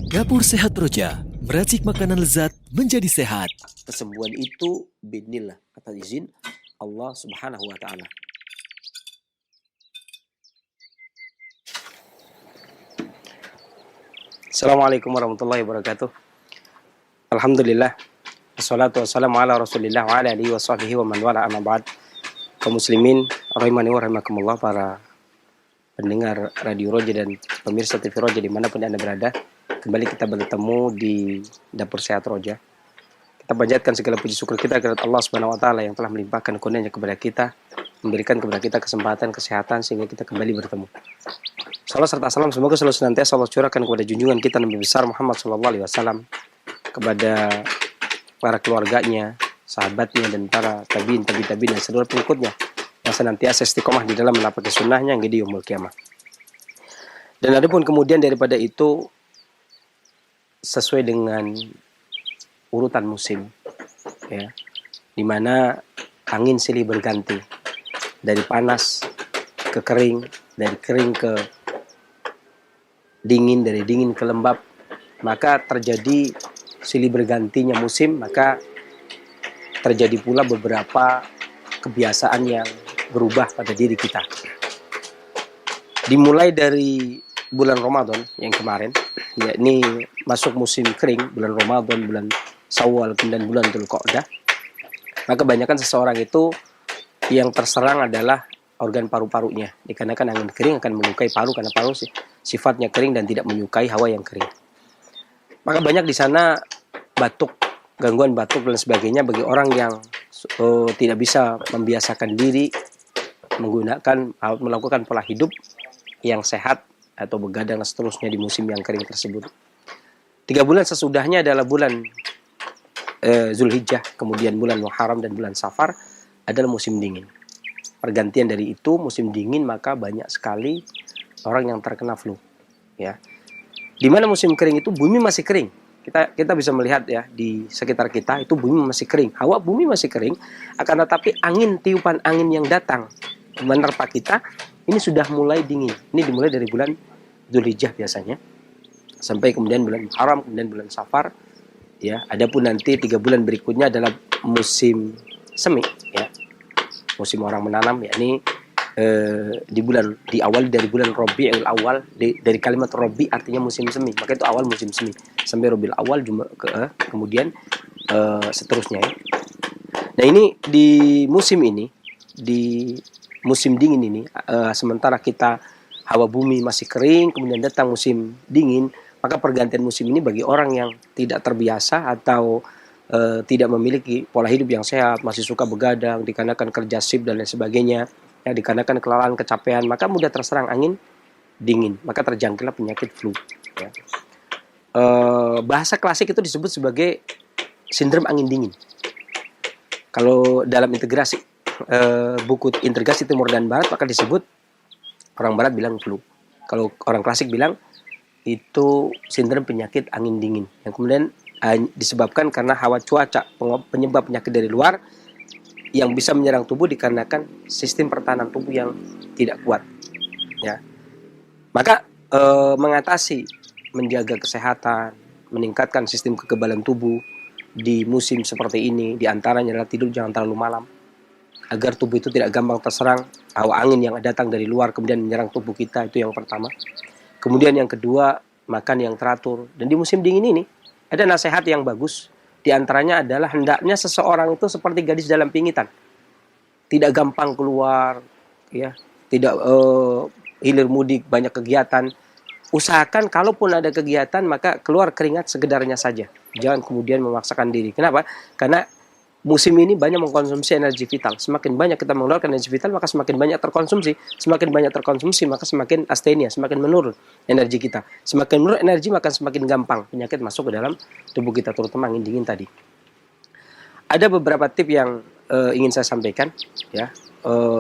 Dapur Sehat Roja, meracik makanan lezat menjadi sehat. Kesembuhan itu binillah, atas izin Allah Subhanahu wa taala. Assalamualaikum warahmatullahi wabarakatuh. Alhamdulillah. Wassalatu wassalamu ala Rasulillah wa ala alihi wa sahbihi wa man wala amma ba'd. Kaum muslimin rahimani wa rahimakumullah, para pendengar Radio Roja dan pemirsa TV Roja dimanapun Anda berada. Kembali kita bertemu di Dapur Sehat Roja. Kita panjatkan segala puji syukur kita kepada Allah Subhanahu wa taala yang telah melimpahkan kurnia-Nya kepada kita, memberikan kepada kita kesempatan, kesehatan sehingga kita kembali bertemu. Salam serta salam semoga selalu senantiasa Allah curahkan kepada junjungan kita Nabi besar Muhammad SAW, kepada para keluarganya, sahabatnya, dan para tabiin dan seluruh pengikutnya yang senantiasa istiqomah di dalam menapaki sunnahnya hingga di yaumul kiamah. Dan adapun kemudian daripada itu, sesuai dengan urutan musim, ya, di mana angin silih berganti dari panas ke kering, dari kering ke dingin, dari dingin ke lembab, maka terjadi silih bergantinya musim, maka terjadi pula beberapa kebiasaan yang berubah pada diri kita. Dimulai dari bulan Ramadan yang kemarin, yakni masuk musim kering, bulan Ramadan, bulan Syawal, kemudian bulan Dzulqa'dah, maka kebanyakan seseorang itu yang terserang adalah organ paru-parunya, dikarenakan angin kering akan melukai paru karena paru sifatnya kering dan tidak menyukai hawa yang kering. Maka banyak di sana batuk, gangguan batuk dan sebagainya bagi orang yang tidak bisa membiasakan diri melakukan pola hidup yang sehat atau begadang seterusnya di musim yang kering tersebut. 3 bulan sesudahnya adalah bulan Zulhijjah, kemudian bulan Muharram dan bulan Safar adalah musim dingin. Pergantian dari itu musim dingin, maka banyak sekali orang yang terkena flu, ya. Di mana musim kering itu bumi masih kering. Kita bisa melihat ya di sekitar kita itu bumi masih kering, hawa bumi masih kering, akan tetapi tiupan angin yang datang menerpa kita ini sudah mulai dingin. Ini dimulai dari bulan Zulhijjah biasanya sampai kemudian bulan Muharram, kemudian bulan Safar, ya. Adapun nanti 3 bulan berikutnya adalah musim semi, ya, musim orang menanam, yakni diawali dari bulan Rabiul Awal, dari kalimat Rabi artinya musim semi, maka itu awal musim semi sampai Rabiul Awal kemudian seterusnya, ya. Nah, ini di musim ini, di musim dingin ini, sementara kita hawa bumi masih kering, kemudian datang musim dingin, maka pergantian musim ini bagi orang yang tidak terbiasa atau tidak memiliki pola hidup yang sehat, masih suka begadang dikarenakan kerja shift dan lain sebagainya, ya, dikarenakan kelelahan, kecapean, maka mudah terserang angin dingin, maka terjangkitlah penyakit flu, ya. Bahasa klasik itu disebut sebagai sindrom angin dingin. Kalau dalam integrasi buku integrasi timur dan barat, maka disebut, orang barat bilang flu, kalau orang klasik bilang itu sindrom penyakit angin dingin, yang kemudian disebabkan karena hawa cuaca, penyebab penyakit dari luar yang bisa menyerang tubuh dikarenakan sistem pertahanan tubuh yang tidak kuat, ya. Maka mengatasi, menjaga kesehatan, meningkatkan sistem kekebalan tubuh di musim seperti ini diantaranya adalah tidur jangan terlalu malam, agar tubuh itu tidak gampang terserang hawa angin yang datang dari luar kemudian menyerang tubuh kita. Itu yang pertama. Kemudian yang kedua, makan yang teratur. Dan di musim dingin ini ada nasihat yang bagus. Di antaranya adalah hendaknya seseorang itu seperti gadis dalam pingitan, tidak gampang keluar, ya, tidak hilir mudik, banyak kegiatan. Usahakan kalaupun ada kegiatan maka keluar keringat sekedarnya saja, jangan kemudian memaksakan diri. Kenapa? Karena musim ini banyak mengkonsumsi energi vital. Semakin banyak kita mengeluarkan energi vital, maka semakin banyak terkonsumsi. Semakin banyak terkonsumsi, maka semakin astenia, semakin menurun energi kita. Semakin menurun energi, maka semakin gampang penyakit masuk ke dalam tubuh kita, terutama angin dingin tadi. Ada beberapa tip yang ingin saya sampaikan, ya.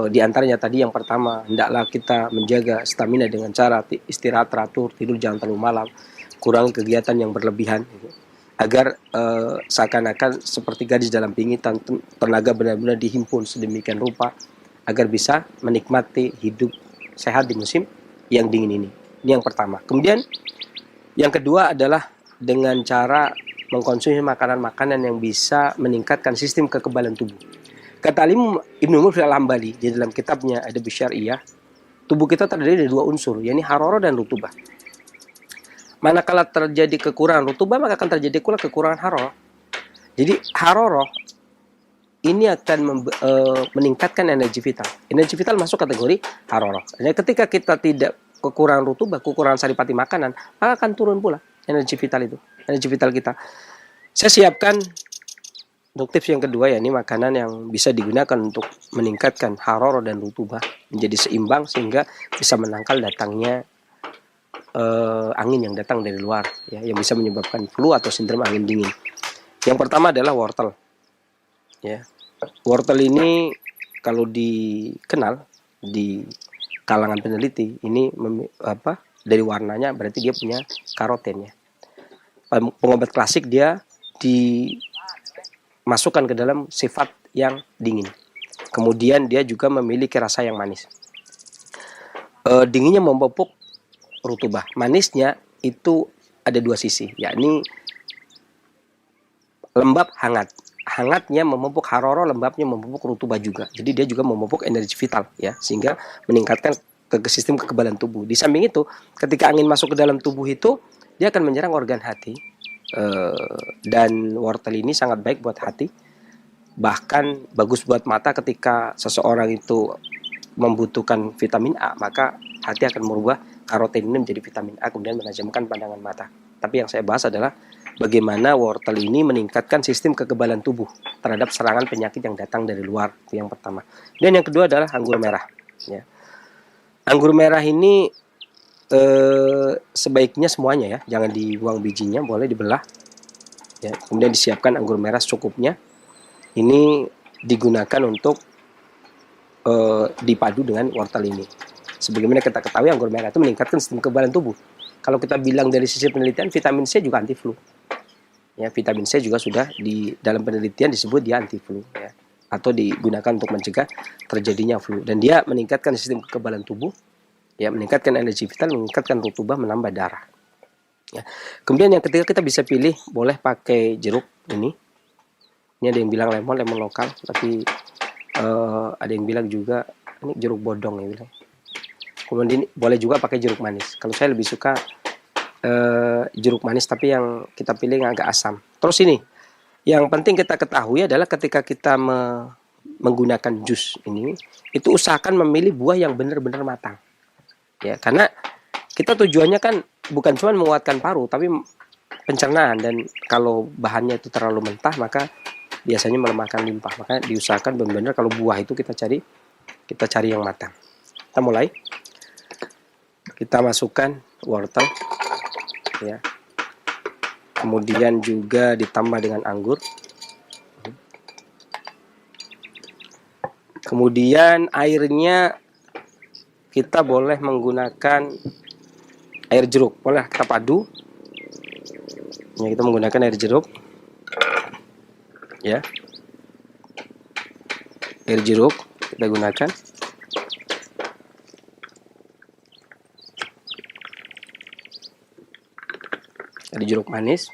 Di antaranya tadi yang pertama, hendaklah kita menjaga stamina dengan cara istirahat teratur, tidur jangan terlalu malam, kurangi kegiatan yang berlebihan, gitu, agar seakan-akan seperti gadis dalam pingitan, tenaga benar-benar dihimpun sedemikian rupa agar bisa menikmati hidup sehat di musim yang dingin ini. Ini yang pertama. Kemudian Yang kedua adalah dengan cara mengkonsumsi makanan-makanan yang bisa meningkatkan sistem kekebalan tubuh. Kata Alim Ibnu Muflih Al-Hambali di dalam kitabnya Adab Syariah, tubuh kita terdiri dari dua unsur, yakni hararah dan rutubah. Manakala terjadi kekurangan rutubah, maka akan terjadi pula kekurangan hararah. Jadi hararah ini akan meningkatkan energi vital. Energi vital masuk kategori hararah. Jadi ketika kita tidak kekurangan rutubah, kekurangan saripati makanan, maka akan turun pula energi vital itu, energi vital kita. Saya siapkan untuk tips yang kedua, ya, ini makanan yang bisa digunakan untuk meningkatkan hararah dan rutubah menjadi seimbang sehingga bisa menangkal datangnya angin yang datang dari luar, ya, yang bisa menyebabkan flu atau sindrom angin dingin. Yang pertama adalah wortel. Ya, wortel ini kalau dikenal di kalangan peneliti ini dari warnanya berarti dia punya karoten, ya. Pengobat klasik dia dimasukkan ke dalam sifat yang dingin. Kemudian dia juga memiliki rasa yang manis. Dinginnya memupuk rutubah, manisnya itu ada dua sisi, yakni lembab hangat. Hangatnya memupuk hararah, lembabnya memupuk rutubah juga. Jadi dia juga memupuk energi vital, ya, sehingga meningkatkan sistem kekebalan tubuh. Di samping itu, ketika angin masuk ke dalam tubuh itu, dia akan menyerang organ hati. Dan wortel ini sangat baik buat hati. Bahkan bagus buat mata. Ketika seseorang itu membutuhkan vitamin A, maka hati akan merubah karoten ini menjadi vitamin A, kemudian menajamkan pandangan mata. Tapi yang saya bahas adalah bagaimana wortel ini meningkatkan sistem kekebalan tubuh terhadap serangan penyakit yang datang dari luar. Itu yang pertama. Dan yang kedua adalah anggur merah, ya. Anggur merah ini sebaiknya semuanya, ya, jangan dibuang bijinya, boleh dibelah, ya. Kemudian disiapkan anggur merah secukupnya. Ini digunakan untuk dipadu dengan wortel ini. Sebagaimana kita ketahui, anggur merah itu meningkatkan sistem kekebalan tubuh. Kalau kita bilang dari sisi penelitian, vitamin C juga anti flu. Ya, vitamin C juga sudah di dalam penelitian disebut dia anti flu, ya, atau digunakan untuk mencegah terjadinya flu. Dan dia meningkatkan sistem kekebalan tubuh, ya, meningkatkan energi vital, meningkatkan rutubah, menambah darah. Ya. Kemudian yang ketiga, kita bisa pilih, boleh pakai jeruk ini. Ini ada yang bilang lemon lokal, tapi ada yang bilang juga ini jeruk bodong, ya, bilang. Kemudian boleh juga pakai jeruk manis. Kalau saya lebih suka jeruk manis, tapi yang kita pilih yang agak asam. Terus ini, yang penting kita ketahui adalah ketika kita menggunakan jus ini, itu usahakan memilih buah yang benar-benar matang. Ya, karena kita tujuannya kan bukan cuma menguatkan paru, tapi pencernaan. Dan kalau bahannya itu terlalu mentah, maka biasanya melemahkan limpa. Maka diusahakan benar-benar kalau buah itu kita cari yang matang. Kita mulai. Kita masukkan wortel, ya. Kemudian juga ditambah dengan anggur. Kemudian airnya kita boleh menggunakan air jeruk. Boleh kita padu. Ya, kita menggunakan air jeruk. Ya. Air jeruk kita gunakan. Ada jeruk manis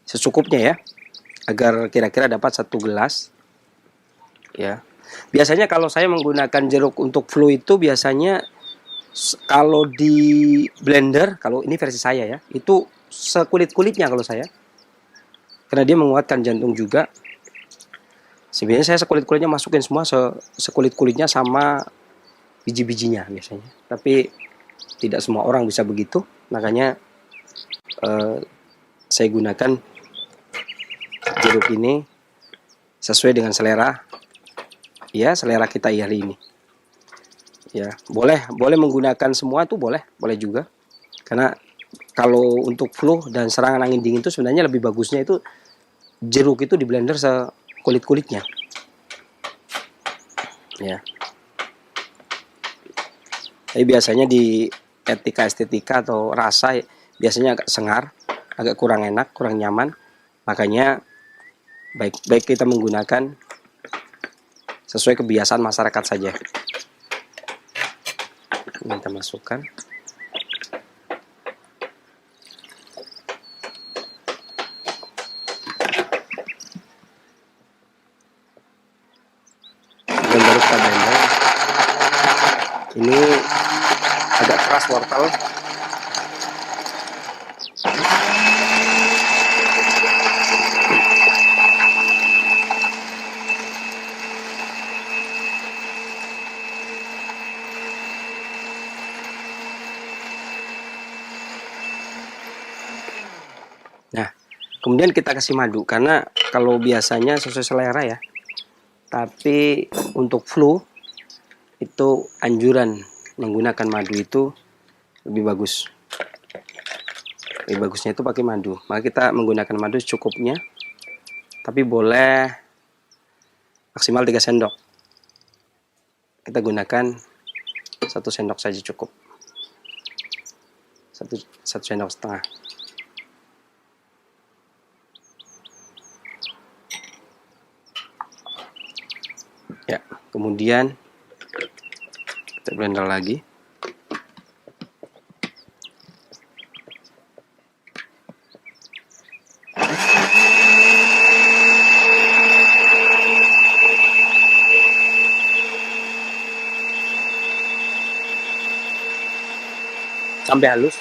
secukupnya, ya, agar kira-kira dapat 1 gelas, ya. Biasanya kalau saya menggunakan jeruk untuk flu itu biasanya kalau di blender, kalau ini versi saya, ya, itu sekulit-kulitnya kalau saya, karena dia menguatkan jantung juga. Sebenarnya saya sekulit-kulitnya masukin semua, sekulit-kulitnya sama biji-bijinya biasanya. Tapi tidak semua orang bisa begitu. Makanya saya gunakan jeruk ini sesuai dengan selera, ya, selera kita hari ini. Ya, boleh menggunakan semua, tuh boleh juga. Karena kalau untuk flu dan serangan angin dingin itu sebenarnya lebih bagusnya itu jeruk itu di blender sekulit-kulitnya. Ya. Tapi biasanya di estetika atau rasa biasanya agak sengar, agak kurang enak, kurang nyaman. Makanya baik kita menggunakan sesuai kebiasaan masyarakat saja. Kita masukkan. peras wortel. Nah, kemudian kita kasih madu karena kalau biasanya sesuai selera ya. Tapi untuk flu itu anjuran menggunakan madu itu lebih bagus. Lebih bagusnya itu pakai madu. Maka kita menggunakan madu secukupnya. Tapi boleh maksimal 3 sendok. Kita gunakan 1 sendok saja cukup. 1 sendok setengah. Ya, kemudian kita blender lagi. Sampai halus.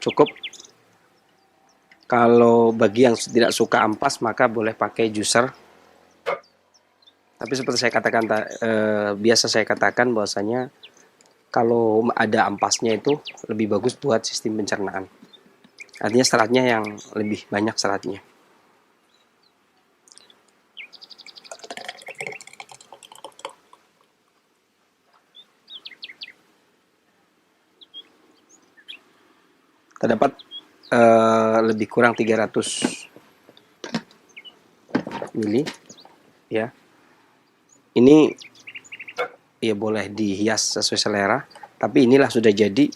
Cukup. Kalau bagi yang tidak suka ampas maka boleh pakai juicer. Tapi seperti saya katakan biasa saya katakan bahwasanya kalau ada ampasnya itu lebih bagus buat sistem pencernaan. Artinya seratnya yang lebih banyak seratnya. Terdapat lebih kurang 300 mili ya. Ini ya boleh dihias sesuai selera, tapi inilah sudah jadi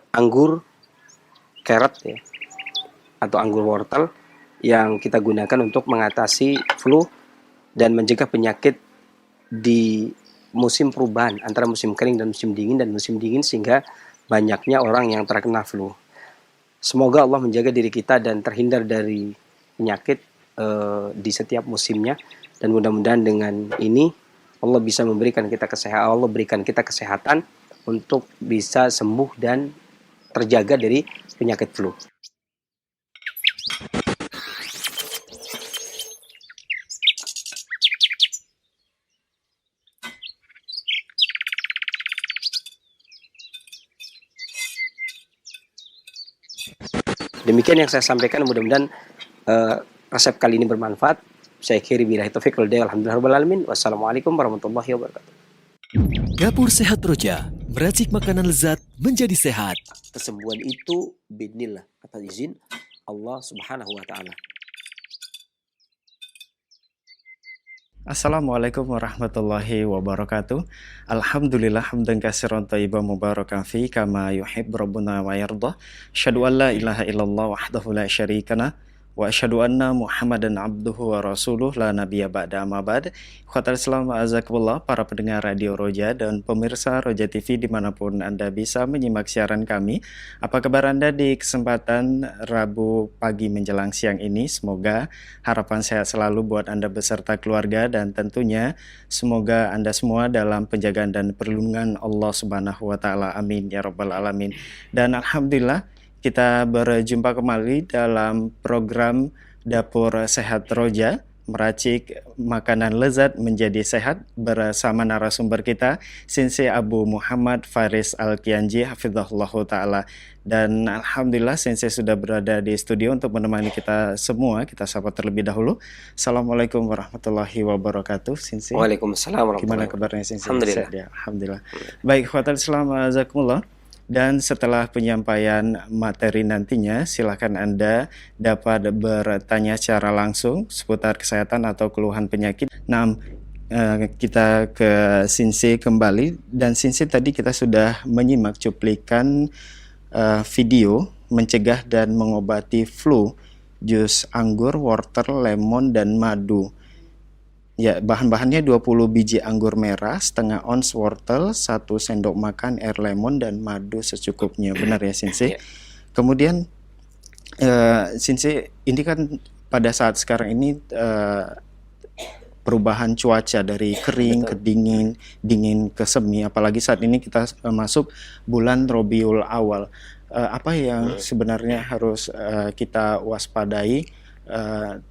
anggur carrot ya, atau anggur wortel yang kita gunakan untuk mengatasi flu dan mencegah penyakit di musim perubahan antara musim kering dan musim dingin sehingga banyaknya orang yang terkena flu. Semoga Allah menjaga diri kita dan terhindar dari penyakit di setiap musimnya, dan mudah-mudahan dengan ini Allah bisa memberikan kita kesehatan, Allah berikan kita kesehatan untuk bisa sembuh dan terjaga dari penyakit flu. Demikian yang saya sampaikan, mudah-mudahan resep kali ini bermanfaat. Saya akhiri billahi taufiq wal hidayah. Alhamdulillahirabbil alamin. Wassalamualaikum warahmatullahi wabarakatuh. Dapur Sehat Roja, meracik makanan lezat menjadi sehat. Kesembuhan itu biidznillah, atas izin Allah Subhanahu wa taala. Assalamualaikum warahmatullahi wabarakatuh. Alhamdulillah hamdan katsiran thayyiban mubarakan fi kama yuhibbu rabbuna wa yardah. Asyhadu an la ilaha illallah wahdahu la syarikalah wa asyhadu anna Muhammadan abduhu wa rasuluh la nabiyya ba'da amma ba'd. Ikhwatal Islam azakumullah, para pendengar Radio Roja dan pemirsa Roja TV dimanapun Anda bisa menyimak siaran kami. Apa kabar Anda di kesempatan Rabu pagi menjelang siang ini? Semoga harapan sehat selalu buat Anda beserta keluarga, dan tentunya semoga Anda semua dalam penjagaan dan perlindungan Allah Subhanahu wa taala. Amin ya rabbal alamin. Dan alhamdulillah kita berjumpa kembali dalam program Dapur Sehat Roja, meracik makanan lezat menjadi sehat, bersama narasumber kita Sensei Abu Muhammad Faris Al-Kianji hafizahullah ta'ala. Dan alhamdulillah Sensei sudah berada di studio untuk menemani kita semua. Kita sapa terlebih dahulu. Assalamualaikum warahmatullahi wabarakatuh Sensei. Waalaikumsalam warahmatullahi wabarakatuh. Gimana kabarnya Sensei? Alhamdulillah. Ya, alhamdulillah. Baik, khotul Islam azakumullah. Dan setelah penyampaian materi nantinya, silakan Anda dapat bertanya secara langsung seputar kesehatan atau keluhan penyakit. Nah, kita ke Sensei kembali, dan Sensei tadi kita sudah menyimak cuplikan video mencegah dan mengobati flu, jus anggur, wortel, lemon, dan madu. Ya, bahan-bahannya 20 biji anggur merah, setengah ons wortel, 1 sendok makan air lemon, dan madu secukupnya. Benar ya, Sensei? Kemudian, Sensei, ini kan pada saat sekarang ini perubahan cuaca dari kering ke dingin, dingin ke semi, apalagi saat ini kita masuk bulan Rabiul Awal. Apa yang sebenarnya harus kita waspadai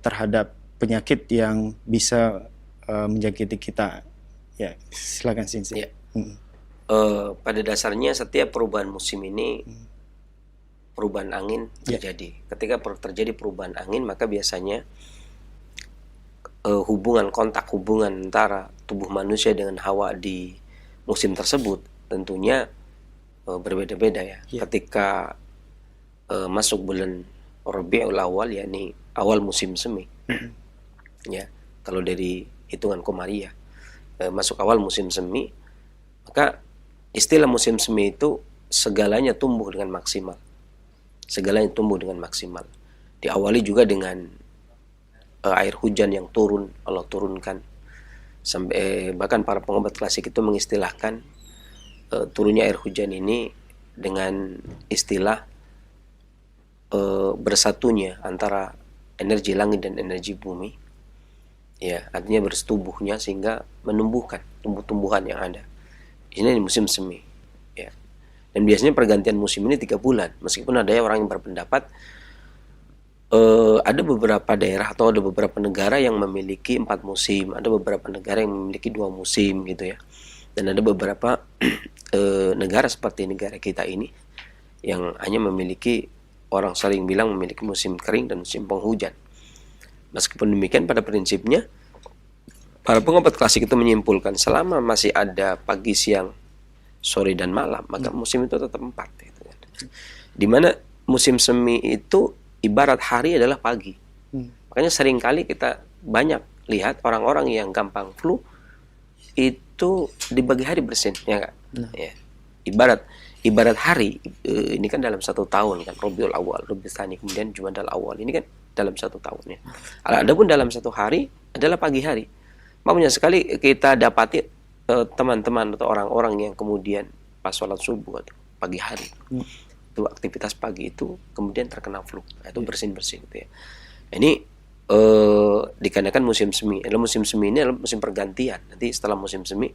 terhadap penyakit yang bisa menjangkiti kita? Ya, silakan Sinsi. Ya. Pada dasarnya setiap perubahan musim ini perubahan angin terjadi. Ketika terjadi perubahan angin, maka biasanya hubungan antara tubuh manusia dengan hawa di musim tersebut tentunya berbeda-beda ya. Ketika masuk bulan Rabiul Awal, yakni awal musim semi, ya, kalau dari hitungan Komariah masuk awal musim semi, maka istilah musim semi itu segalanya tumbuh dengan maksimal. Segalanya tumbuh dengan maksimal. Diawali juga dengan air hujan yang turun, Allah turunkan. Sampai bahkan para pengobat klasik itu mengistilahkan turunnya air hujan ini dengan istilah bersatunya antara energi langit dan energi bumi. Ya, artinya bersetubuhnya sehingga menumbuhkan tumbuh-tumbuhan yang ada. Ini di musim semi. Ya. Dan biasanya pergantian musim ini 3 bulan. Meskipun ada orang yang berpendapat ada beberapa daerah atau ada beberapa negara yang memiliki 4 musim, ada beberapa negara yang memiliki 2 musim gitu ya. Dan ada beberapa negara seperti negara kita ini yang hanya memiliki, orang sering bilang memiliki musim kering dan musim penghujan. Meskipun demikian, pada prinsipnya para pengobat klasik itu menyimpulkan selama masih ada pagi, siang, sore dan malam, maka musim itu tetap 4 gitu kan. Dimana musim semi itu ibarat hari adalah pagi. Makanya seringkali kita banyak lihat orang-orang yang gampang flu itu di pagi hari bersin, ya Kak? Ya. Ibarat hari ini kan dalam 1 tahun kan, Rabiul Awal, Rabiul Tsani, kemudian Jumadal Awal, ini kan dalam 1 tahun ya. Adapun dalam 1 hari adalah pagi hari. Banyak sekali kita dapati teman-teman atau orang-orang yang kemudian pas sholat subuh atau pagi hari itu aktivitas pagi itu kemudian terkena flu, itu bersin-bersin gitu ya. Ini dikarenakan musim semi. Musim semi ini adalah musim pergantian. Nanti setelah musim semi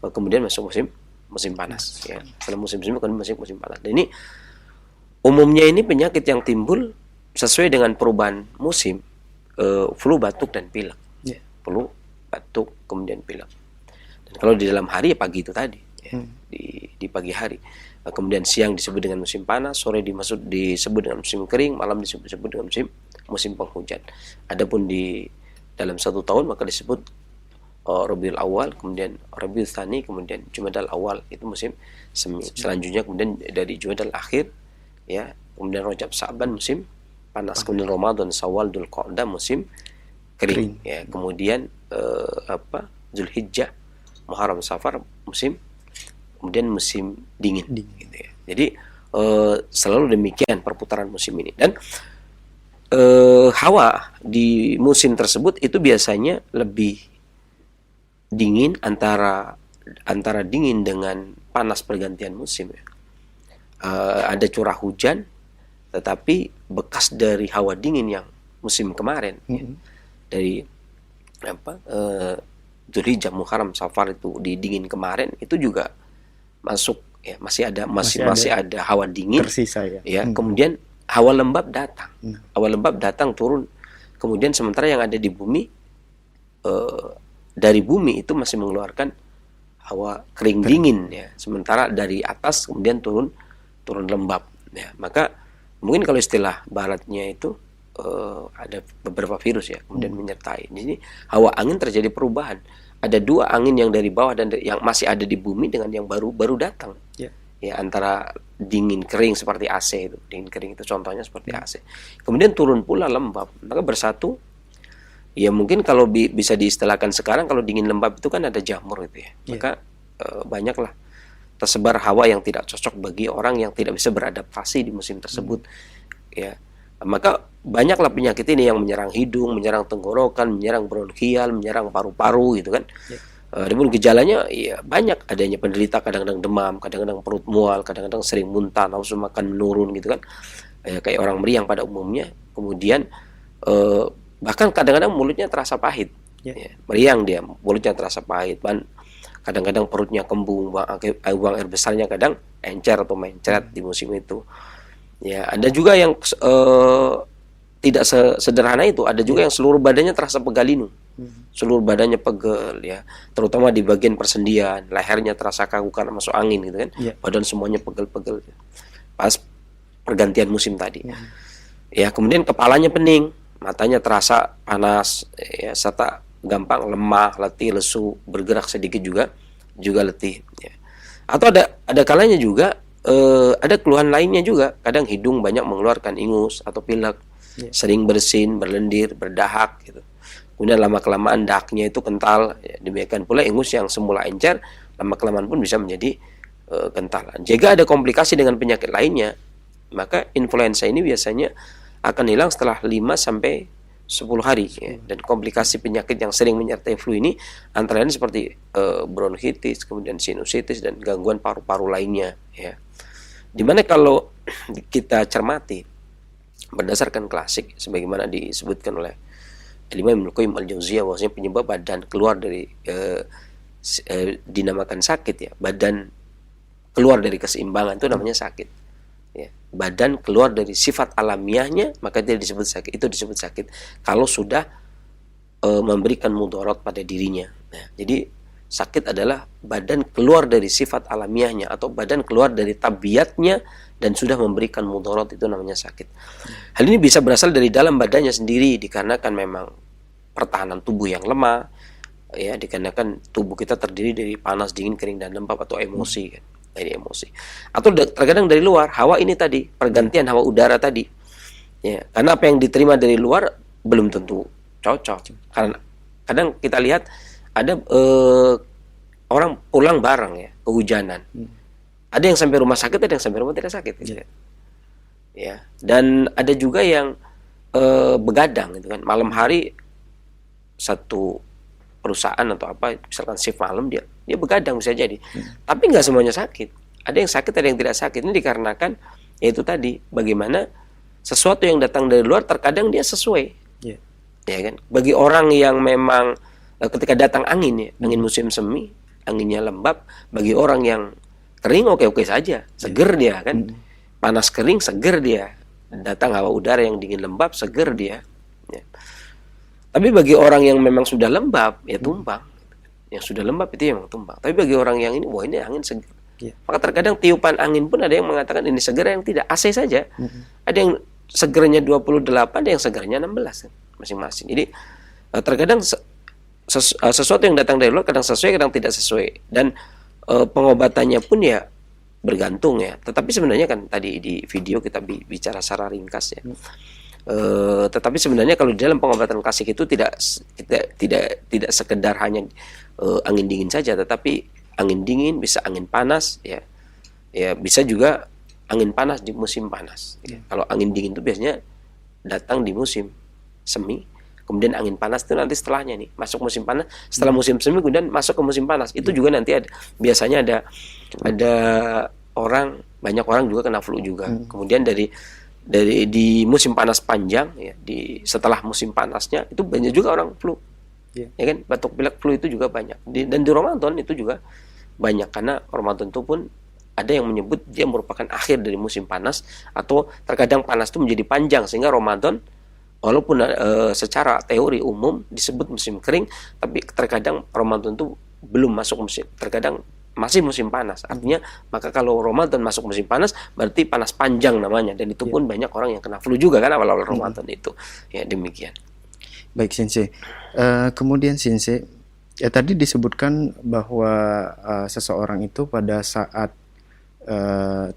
kemudian masuk musim panas ya. Setelah musim semi kemudian masuk musim panas. Dan ini umumnya ini penyakit yang timbul sesuai dengan perubahan musim, flu, batuk dan pilek. Flu, batuk, kemudian pilek. Dan kalau di dalam hari ya pagi itu tadi ya, di pagi hari. Kemudian siang disebut dengan musim panas, sore disebut dengan musim kering, malam disebut dengan musim penghujan. Adapun di dalam 1 tahun maka disebut Rabiul Awal, kemudian Rabiul Tsani, kemudian Jumadal Awal, itu musim semi. Selanjutnya kemudian dari Jumadal Akhir ya, kemudian Rajab Sa'ban musim panas, kemudian Ramadan, Syawal, Dzulqa'dah musim kering. Ya, kemudian Zulhijjah, Muharram, Safar kemudian musim dingin. Gitu ya. Jadi selalu demikian perputaran musim ini. Dan hawa di musim tersebut itu biasanya lebih dingin, antara dingin dengan panas pergantian musim ya. Ada curah hujan, tetapi bekas dari hawa dingin yang musim kemarin ya. Dari Dzulhijjah, Muharram, Safar itu di dingin kemarin itu juga masuk ya, masih ada hawa dingin tersisa ya. Kemudian hawa lembab datang. Hawa lembab datang turun. Kemudian sementara yang ada di bumi dari bumi itu masih mengeluarkan hawa kering dingin ya. Sementara dari atas kemudian turun lembab ya. Maka mungkin kalau istilah baratnya itu ada beberapa virus ya kemudian menyertai. Di sini hawa angin terjadi perubahan. Ada 2 angin yang dari bawah dan yang masih ada di bumi dengan yang baru datang. Ya, antara dingin kering seperti AC itu. Dingin kering itu contohnya seperti AC. Kemudian turun pula lembab. Maka bersatu. Ya mungkin kalau bisa diistilahkan sekarang kalau dingin lembab itu kan ada jamur gitu ya. Maka banyaklah tersebar hawa yang tidak cocok bagi orang yang tidak bisa beradaptasi di musim tersebut. Ya. Maka banyaklah penyakit ini yang menyerang hidung, menyerang tenggorokan, menyerang bronkial, menyerang paru-paru gitu kan. Adapun gejalanya ya banyak, adanya penderita kadang-kadang demam, kadang-kadang perut mual, kadang-kadang sering muntah, nafsu makan menurun gitu kan. Kayak orang meriang pada umumnya. Kemudian bahkan kadang-kadang mulutnya terasa pahit. Ya, meriang dia, mulutnya terasa pahit, kadang-kadang perutnya kembung, buang air besarnya kadang encer atau mencret di musim itu. Ya, ada juga yang tidak sederhana itu, ada juga yang seluruh badannya terasa pegalinu. Seluruh badannya pegel ya, terutama di bagian persendian, lehernya terasa kaku karena masuk angin gitu kan. Badan semuanya pegel-pegel pas pergantian musim tadi. Ya, kemudian kepalanya pening, matanya terasa panas ya, serta gampang lemah, letih, lesu, bergerak sedikit juga letih ya. Atau ada kalanya juga ada keluhan lainnya juga, kadang hidung banyak mengeluarkan ingus atau pilek, sering bersin, berlendir, berdahak gitu. Kemudian lama-kelamaan dahaknya itu kental ya. Demikian pula ingus yang semula encer, lama-kelamaan pun bisa menjadi kental. Jika ada komplikasi dengan penyakit lainnya, maka influenza ini biasanya akan hilang setelah 5 sampai 10 hari ya. Dan komplikasi penyakit yang sering menyertai flu ini antara lain seperti bronkitis, kemudian sinusitis dan gangguan paru-paru lainnya ya. Dimana kalau kita cermati berdasarkan klasik sebagaimana disebutkan oleh Imam Ibnu Qayyim al-Jauziyah, bahwasanya penyebab badan keluar dari dinamakan sakit ya, badan keluar dari keseimbangan itu namanya sakit ya. Badan keluar dari sifat alamiahnya maka dia disebut sakit. Itu disebut sakit kalau sudah memberikan mudarat pada dirinya. Nah, jadi sakit adalah badan keluar dari sifat alamiahnya atau badan keluar dari tabiatnya dan sudah memberikan mudarat, itu namanya sakit. Hal ini bisa berasal dari dalam badannya sendiri dikarenakan memang pertahanan tubuh yang lemah ya, dikarenakan tubuh kita terdiri dari panas, dingin, kering dan lembab atau emosi kan. Dari emosi. Atau terkadang dari luar, hawa ini tadi, pergantian hawa udara tadi. Ya, karena apa yang diterima dari luar belum tentu cocok. Karena kadang kita lihat ada orang pulang bareng ya, kehujanan. Ada yang sampai rumah sakit, ada yang sampai rumah tidak sakit gitu. Ya. Dan ada juga yang begadang gitu kan. Malam hari satu perusahaan atau apa, misalkan shift malam dia begadang bisa jadi. Tapi nggak semuanya sakit. Ada yang sakit, ada yang tidak sakit. Ini dikarenakan yaitu tadi bagaimana sesuatu yang datang dari luar terkadang dia sesuai. Ya kan? Bagi orang yang memang ketika datang angin ya, angin musim semi, anginnya lembab, bagi orang yang kering oke-oke saja, seger dia kan. Panas kering seger dia. Datang hawa udara yang dingin lembab seger dia. Ya. Tapi bagi orang yang memang sudah lembab ya tumbang. Yang sudah lembab itu memang tumbang. Tapi bagi orang yang ini, wah ini angin seger. Maka terkadang tiupan angin pun ada yang mengatakan ini seger, yang tidak AC saja. Ada yang segernya 28, ada yang segernya 16 kan, masing-masing. Jadi terkadang sesuatu yang datang dari luar kadang sesuai, kadang tidak sesuai. Dan pengobatannya pun ya bergantung ya. Tetapi sebenarnya kan tadi di video kita bicara secara ringkas ya. Tetapi sebenarnya kalau di dalam pengobatan klasik itu tidak sekedar hanya angin dingin saja, tetapi angin dingin bisa angin panas ya bisa juga angin panas di musim panas. Kalau angin dingin itu biasanya datang di musim semi, kemudian angin panas itu nanti setelahnya nih, masuk musim panas, setelah musim semi kemudian masuk ke musim panas. Itu juga nanti biasanya ada banyak orang juga kena flu juga. Kemudian di musim panas panjang ya, setelah musim panasnya itu banyak juga orang flu. Ya kan, batuk pilek flu itu juga banyak. Dan di Ramadan itu juga banyak, karena Ramadan itu pun ada yang menyebut dia merupakan akhir dari musim panas, atau terkadang panas itu menjadi panjang sehingga Ramadan walaupun secara teori umum disebut musim kering, tapi terkadang Ramadan itu belum masuk musim, terkadang masih musim panas. Artinya maka kalau Ramadan masuk musim panas berarti panas panjang namanya, dan itu pun banyak orang yang kena flu juga kan awal-awal Ramadan itu. Ya demikian. Baik Sensei. Kemudian Sensei, ya tadi disebutkan bahwa seseorang itu pada saat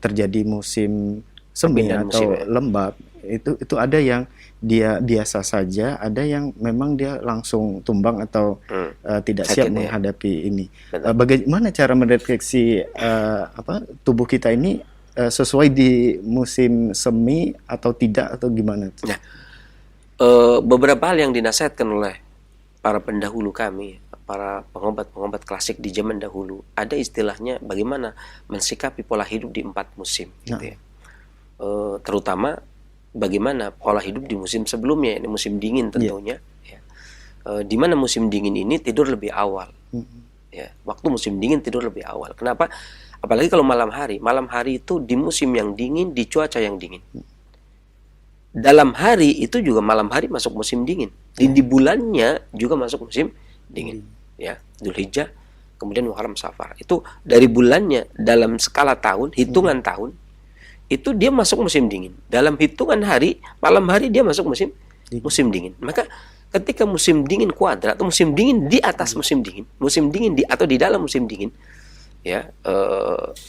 terjadi musim semi atau lembab itu ada yang dia biasa saja, ada yang memang dia langsung tumbang atau tidak siap menghadapi ini. Bagaimana cara mendeteksi tubuh kita ini sesuai di musim semi atau tidak, atau gimana? Nah, beberapa hal yang dinasihatkan oleh para pendahulu kami, para pengobat-pengobat klasik di zaman dahulu, ada istilahnya bagaimana mensikapi pola hidup di 4 musim, gitu ya. Terutama bagaimana pola hidup di musim sebelumnya, ini musim dingin tentunya. Ya. Di mana musim dingin ini tidur lebih awal. Ya, waktu musim dingin tidur lebih awal. Kenapa? Apalagi kalau malam hari. Malam hari itu di musim yang dingin, di cuaca yang dingin. Dalam hari itu juga malam hari masuk musim dingin. Di bulannya juga masuk musim dingin. Ya, Dzulhijjah, kemudian Muharram, Safar. Itu dari bulannya dalam skala tahun, hitungan tahun, itu dia masuk musim dingin. Dalam hitungan hari, malam hari dia masuk musim dingin. Maka ketika musim dingin kuadrat atau musim dingin di atas musim dingin atau di dalam musim dingin, ya,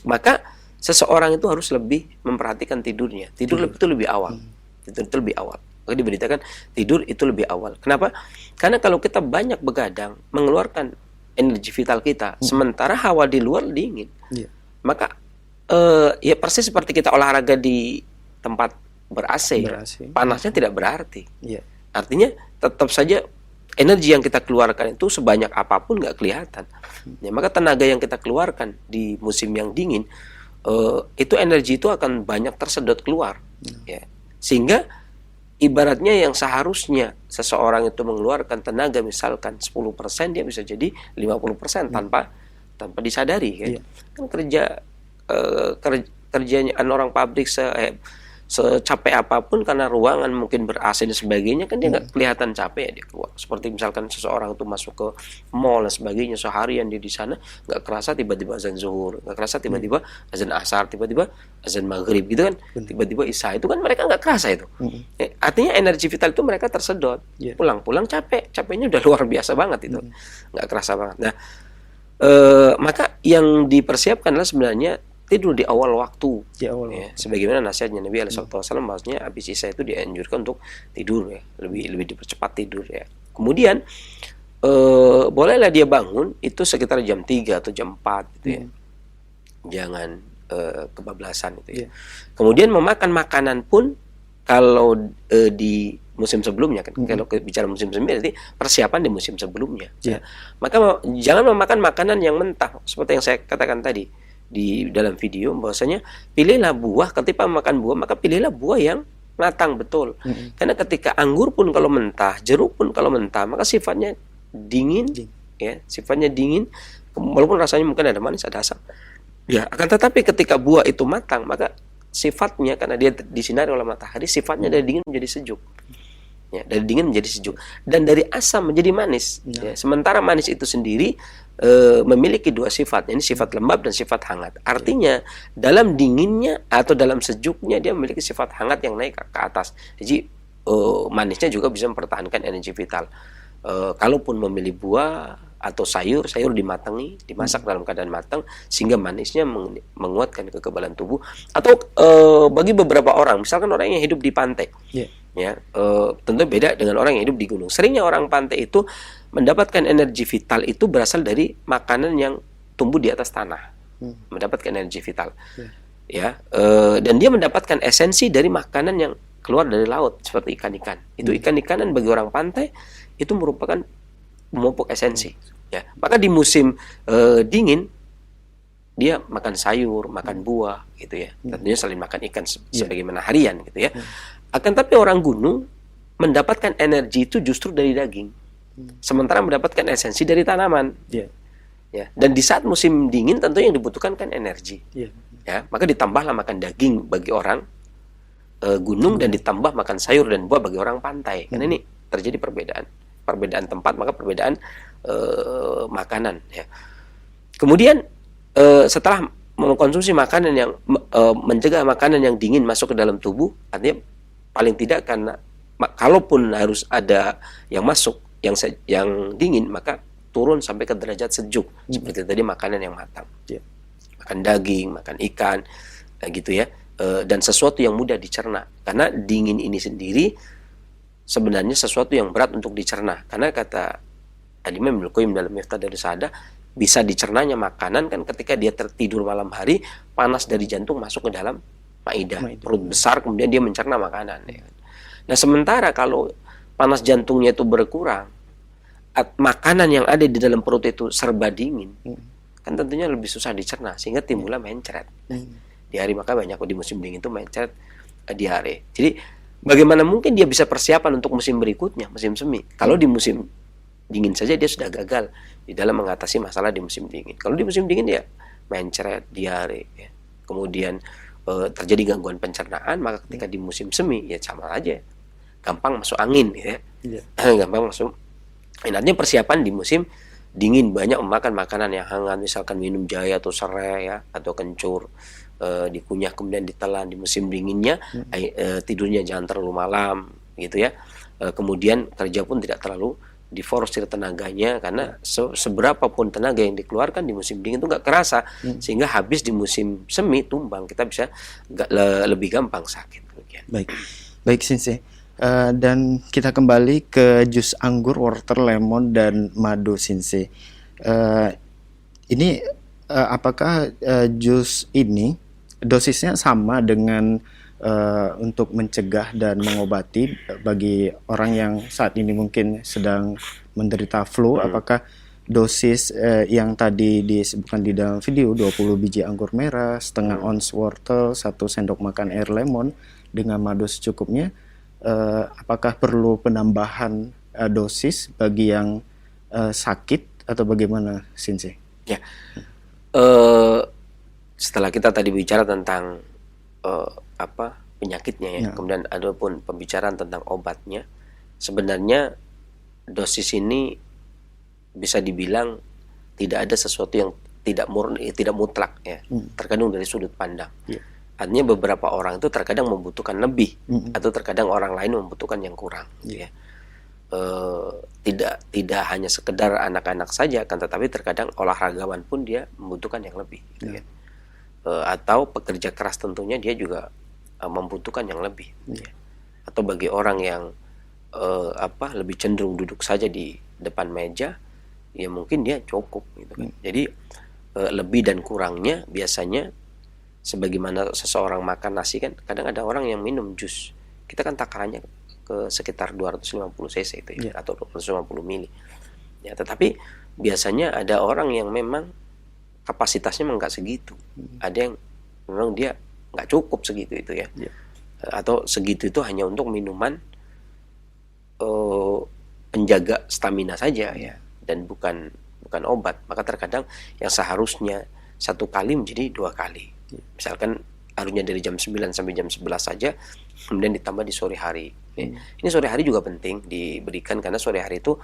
maka seseorang itu harus lebih memperhatikan tidurnya. Tidur itu lebih awal. Tidur itu lebih awal. Maka diberitakan tidur itu lebih awal. Kenapa? Karena kalau kita banyak begadang, mengeluarkan energi vital kita, sementara hawa di luar dingin, maka ya persis seperti kita olahraga di tempat ber-AC. Panasnya tidak berarti. Artinya tetap saja energi yang kita keluarkan itu sebanyak apapun nggak kelihatan. Ya, maka tenaga yang kita keluarkan di musim yang dingin, itu energi itu akan banyak tersedot keluar. Ya. Sehingga ibaratnya yang seharusnya seseorang itu mengeluarkan tenaga misalkan 10%, dia bisa jadi 50% tanpa disadari. Kan, kan kerjanya orang pabrik secapek apapun karena ruangan mungkin ber-AC dan sebagainya, kan dia nggak kelihatan capek ya, dia keluar. Seperti misalkan seseorang itu masuk ke mall dan sebagainya, seharian dia di sana nggak kerasa tiba-tiba azan zuhur, nggak kerasa tiba-tiba azan asar, tiba-tiba azan maghrib gitu kan, tiba-tiba isya, itu kan mereka nggak kerasa itu. Artinya energi vital itu mereka tersedot. Pulang-pulang capeknya udah luar biasa banget itu, nggak kerasa banget. Nah, maka yang dipersiapkan adalah sebenarnya tidur di awal waktu. Ya, sebagaimana nasihatnya Nabi SAW, bahwasanya habis isya itu dianjurkan untuk tidur ya, lebih dipercepat tidur ya. Kemudian bolehlah dia bangun itu sekitar jam 3 atau jam 4 gitu ya. Jangan kebablasan itu ya. Kemudian memakan makanan pun kalau di musim sebelumnya kan, kalau bicara musim sebelumnya berarti persiapan di musim sebelumnya. Ya. Maka jangan memakan makanan yang mentah, seperti yang saya katakan tadi di dalam video, bahwasanya pilihlah buah, ketika makan buah maka pilihlah buah yang matang betul. Karena ketika anggur pun kalau mentah, jeruk pun kalau mentah, maka sifatnya dingin. Ya, sifatnya dingin, walaupun rasanya mungkin ada manis, ada asam. Ya, akan tetapi ketika buah itu matang, maka sifatnya, karena dia disinari oleh matahari, sifatnya dari dingin menjadi sejuk. Ya, dari dingin menjadi sejuk, dan dari asam menjadi manis. Ya, sementara manis itu sendiri memiliki dua sifat, ini sifat lembab dan sifat hangat. Artinya dalam dinginnya atau dalam sejuknya dia memiliki sifat hangat yang naik ke atas. Jadi manisnya juga bisa mempertahankan energi vital. Kalaupun memilih buah atau sayur dimatangi, dimasak dalam keadaan matang sehingga manisnya menguatkan kekebalan tubuh. Atau bagi beberapa orang, misalkan orang yang hidup di pantai, ya, tentu beda dengan orang yang hidup di gunung. Seringnya orang pantai itu mendapatkan energi vital itu berasal dari makanan yang tumbuh di atas tanah, mendapatkan energi vital, ya, dan dia mendapatkan esensi dari makanan yang keluar dari laut seperti ikan-ikan. Itu ikan-ikanan bagi orang pantai itu merupakan memupuk esensi. Ya, maka di musim dingin dia makan sayur, makan buah, gitu ya. Tentunya selain makan ikan sebagaimana harian, gitu ya. Akan tapi orang gunung mendapatkan energi itu justru dari daging. Sementara mendapatkan esensi dari tanaman. Ya, dan di saat musim dingin tentu yang dibutuhkan kan energi. Ya, maka ditambahlah makan daging bagi orang gunung dan ditambah makan sayur dan buah bagi orang pantai. Karena ini terjadi perbedaan tempat, maka perbedaan makanan. Ya. Kemudian setelah mengkonsumsi makanan yang mencegah makanan yang dingin masuk ke dalam tubuh, artinya paling tidak karena kalaupun harus ada yang masuk yang dingin, maka turun sampai ke derajat sejuk, seperti tadi makanan yang matang, makan daging, makan ikan, gitu ya, dan sesuatu yang mudah dicerna, karena dingin ini sendiri sebenarnya sesuatu yang berat untuk dicerna, karena kata Al-Imam Ibnu Qayyim dalam Miftah Darus Sa'adah, bisa dicernanya makanan kan ketika dia tertidur malam hari, panas dari jantung masuk ke dalam maidah, perut besar, kemudian dia mencerna makanan. Ya. Nah, sementara kalau panas jantungnya itu berkurang, makanan yang ada di dalam perut itu serba dingin, kan tentunya lebih susah dicerna, sehingga timbullah mencret. Diare, maka banyak di musim dingin itu mencret diare. Jadi bagaimana mungkin dia bisa persiapan untuk musim berikutnya, musim semi, kalau di musim dingin saja dia sudah gagal di dalam mengatasi masalah di musim dingin. Kalau di musim dingin ya mencret, diare, ya. Kemudian terjadi gangguan pencernaan, maka ketika di musim semi ya sama aja, gampang masuk angin, ya. Gampang masuk. Artinya persiapan di musim dingin banyak memakan makanan yang hangat, misalkan minum jahe atau serai, ya, atau kencur, dikunyah kemudian ditelan. Di musim dinginnya tidurnya jangan terlalu malam, gitu ya. Kemudian kerja pun tidak terlalu diforsir tenaganya, karena seberapa pun tenaga yang dikeluarkan di musim dingin itu nggak kerasa, sehingga habis di musim semi tumbang, kita bisa lebih gampang sakit. Baik Sensei. Dan kita kembali ke jus anggur, water lemon, dan madu Sensei. Ini apakah jus ini dosisnya sama dengan untuk mencegah dan mengobati bagi orang yang saat ini mungkin sedang menderita flu? Apakah dosis yang tadi disebutkan di dalam video, 20 biji anggur merah, setengah ons wortel, 1 sendok makan air lemon dengan madu secukupnya, apakah perlu penambahan dosis bagi yang sakit atau bagaimana, Sensei? Ya, setelah kita tadi bicara tentang penyakitnya, ya, kemudian ada pun pembicaraan tentang obatnya, sebenarnya dosis ini bisa dibilang tidak ada sesuatu yang tidak mutlak, ya, tergantung dari sudut pandang. Artinya beberapa orang itu terkadang membutuhkan lebih, atau terkadang orang lain membutuhkan yang kurang, ya. Tidak hanya sekedar anak-anak saja, kan, tetapi terkadang olahragawan pun dia membutuhkan yang lebih, gitu, ya. Atau pekerja keras tentunya dia juga membutuhkan yang lebih, ya. Atau bagi orang yang lebih cenderung duduk saja di depan meja, ya mungkin dia cukup, gitu, kan. Jadi lebih dan kurangnya biasanya sebagaimana seseorang makan nasi, kan kadang ada orang yang minum jus, kita kan takarannya ke sekitar 250 cc itu, ya, atau 250 mili, ya. Tetapi biasanya ada orang yang memang kapasitasnya memang nggak segitu, ada yang memang dia nggak cukup segitu itu, ya. Atau segitu itu hanya untuk minuman penjaga stamina saja, ya, dan bukan obat. Maka terkadang yang seharusnya 1 kali menjadi 2 kali. Misalkan harusnya dari jam 9 sampai jam 11 saja, kemudian ditambah di sore hari. Ini sore hari juga penting diberikan, karena sore hari itu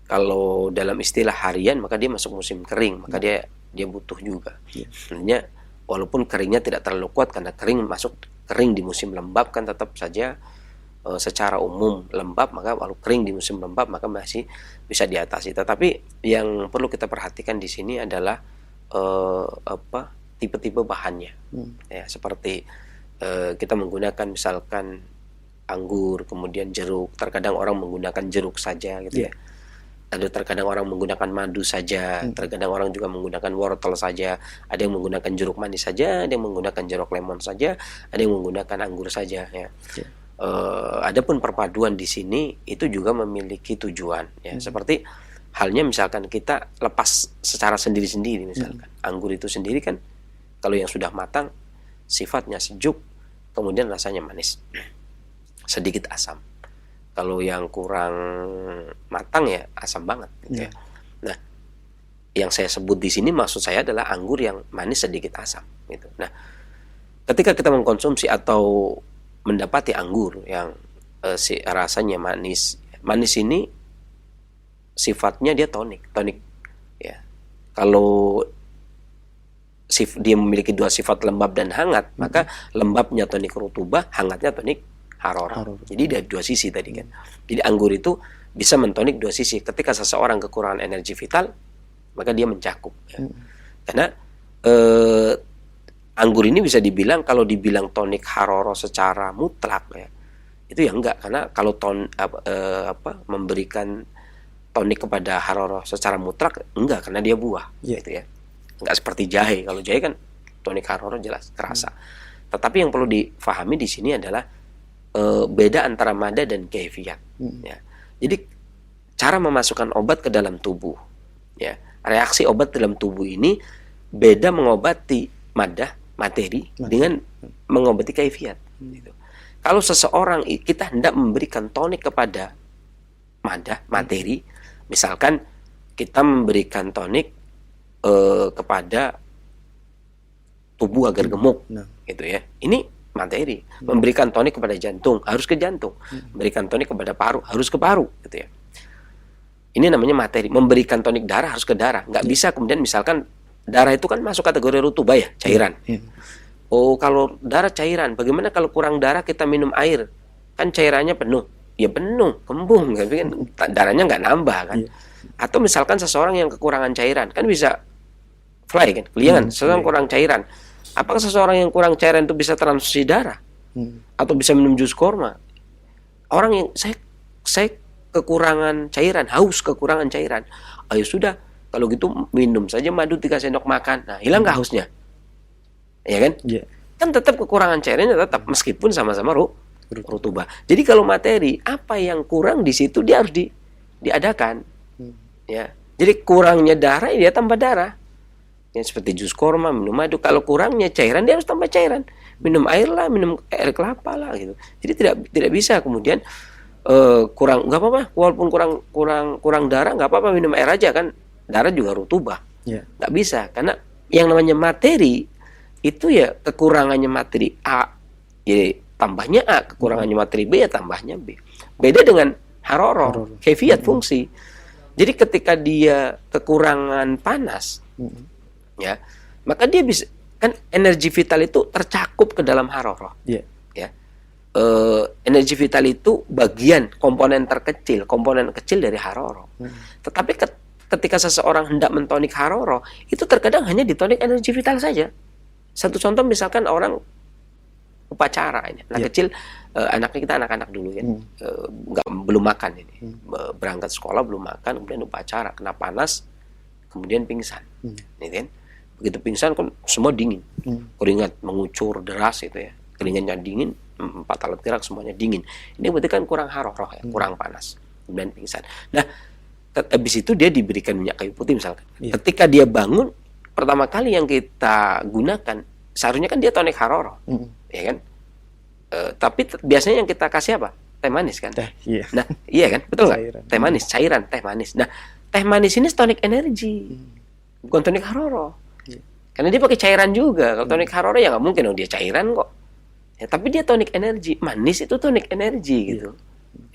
kalau dalam istilah harian maka dia masuk musim kering, maka dia butuh juga. Sebenarnya walaupun keringnya tidak terlalu kuat, karena kering di musim lembab kan tetap saja secara umum lembab, maka kalau kering di musim lembab maka masih bisa diatasi. Tetapi yang perlu kita perhatikan di sini adalah tipe-tipe bahannya, ya, seperti kita menggunakan misalkan anggur, kemudian jeruk. Terkadang orang menggunakan jeruk saja, gitu, ya. Ada terkadang orang menggunakan madu saja, terkadang orang juga menggunakan wortel saja, ada yang menggunakan jeruk manis saja, ada yang menggunakan jeruk lemon saja, ada yang menggunakan anggur saja, ya. Adapun perpaduan di sini itu juga memiliki tujuan, ya. Seperti halnya misalkan kita lepas secara sendiri-sendiri, misalkan anggur itu sendiri kan kalau yang sudah matang sifatnya sejuk, kemudian rasanya manis, sedikit asam. Kalau yang kurang matang ya asam banget, gitu, ya. Nah, yang saya sebut di sini maksud saya adalah anggur yang manis sedikit asam, gitu. Nah, ketika kita mengkonsumsi atau mendapati anggur yang rasanya manis ini sifatnya dia tonik, ya. Kalau dia memiliki 2 sifat, lembab dan hangat, maka lembabnya tonik rutubah, hangatnya tonik harorah. Jadi dari 2 sisi tadi, kan. Jadi anggur itu bisa mentonik 2 sisi. Ketika seseorang kekurangan energi vital, maka dia mencakup, ya. Karena anggur ini bisa dibilang, kalau dibilang tonik harorah secara mutlak, ya, itu ya enggak, karena kalau memberikan tonik kepada harorah secara mutlak enggak, karena dia buah, gitu, ya. Enggak seperti jahe. Kalau jahe kan tonik harorah jelas kerasa. Tetapi yang perlu difahami di sini adalah beda antara mada dan kaifiat, ya. Jadi cara memasukkan obat ke dalam tubuh, ya, reaksi obat dalam tubuh ini beda mengobati materi dengan mengobati kaifiat, gitu. Kalau seseorang kita hendak memberikan tonik kepada materi, Misalkan kita memberikan tonik kepada tubuh agar gemuk, Nah. gitu ya. Ini materi. Memberikan tonik kepada jantung harus ke jantung. Memberikan tonik kepada paru harus ke paru, gitu ya. Ini namanya materi. Memberikan tonik darah harus ke darah. Nggak bisa kemudian misalkan darah itu kan masuk kategori rutubah ya, cairan. Iya. Oh, kalau darah cairan, bagaimana kalau kurang darah kita minum air? Kan cairannya penuh. Ya penuh, kembung, tapi kan darahnya nggak nambah kan. Iya. Atau misalkan seseorang yang kekurangan cairan, kan bisa fly kan, keliangan. Seseorang kurang cairan. Apakah seseorang yang kurang cairan itu bisa transfusi darah? Atau bisa minum jus kurma? Orang yang saya kekurangan cairan, haus kekurangan cairan. Ayo sudah, kalau gitu minum saja madu 3 sendok makan. Nah, hilang nggak hausnya? Ya kan? Iya. Kan tetap kekurangan cairannya tetap meskipun sama-sama rutubah. Jadi kalau materi apa yang kurang di situ dia harus diadakan. Ya. Jadi kurangnya darah dia tambah darah. Ya, seperti jus kurma, minum madu. Kalau kurangnya cairan dia harus tambah cairan. Minum air lah, minum air kelapa lah gitu. Jadi tidak bisa kemudian kurang, nggak apa-apa. Walaupun kurang darah nggak apa-apa, minum air aja kan. Darah juga rutubah. Yeah. Nggak bisa karena yang namanya materi itu ya kekurangannya materi A, ya tambahnya A, kekurangannya materi B ya tambahnya B. Beda dengan haroroh, kefiat fungsi. Jadi ketika dia kekurangan panas, ya, maka dia bisa kan energi vital itu tercakup ke dalam haroroh. Yeah. Ya, energi vital itu bagian komponen kecil dari haroroh. Tetapi ketika seseorang hendak mentonik haroroh, itu terkadang hanya ditonik energi vital saja. Satu contoh misalkan orang upacara ini, anak kecil, anaknya kita anak-anak dulu ya, belum makan ini, berangkat sekolah belum makan, kemudian upacara kena panas, kemudian pingsan, gitu kan? Begitu pingsan kan semua dingin, keringat mengucur deras itu ya, keringatnya dingin, 4 alat gerak semuanya dingin. Ini berarti kan kurang haroroh ya, kurang panas, kemudian pingsan. Nah, habis itu dia diberikan minyak kayu putih misalkan. Ketika dia bangun, pertama kali yang kita gunakan seharusnya kan dia tonik haroroh, ya kan? Tapi biasanya yang kita kasih apa? Teh manis kan? Iya. Nah, iya kan? Betul nggak? Cairan. Teh manis, cairan, teh manis. Nah, teh manis ini tonik energi, bukan tonik haroroh. Karena dia pakai cairan juga. Kalau tonik haroroh ya nggak mungkin dong dia cairan kok. Ya, tapi dia tonik energi. Manis itu tonik energi gitu.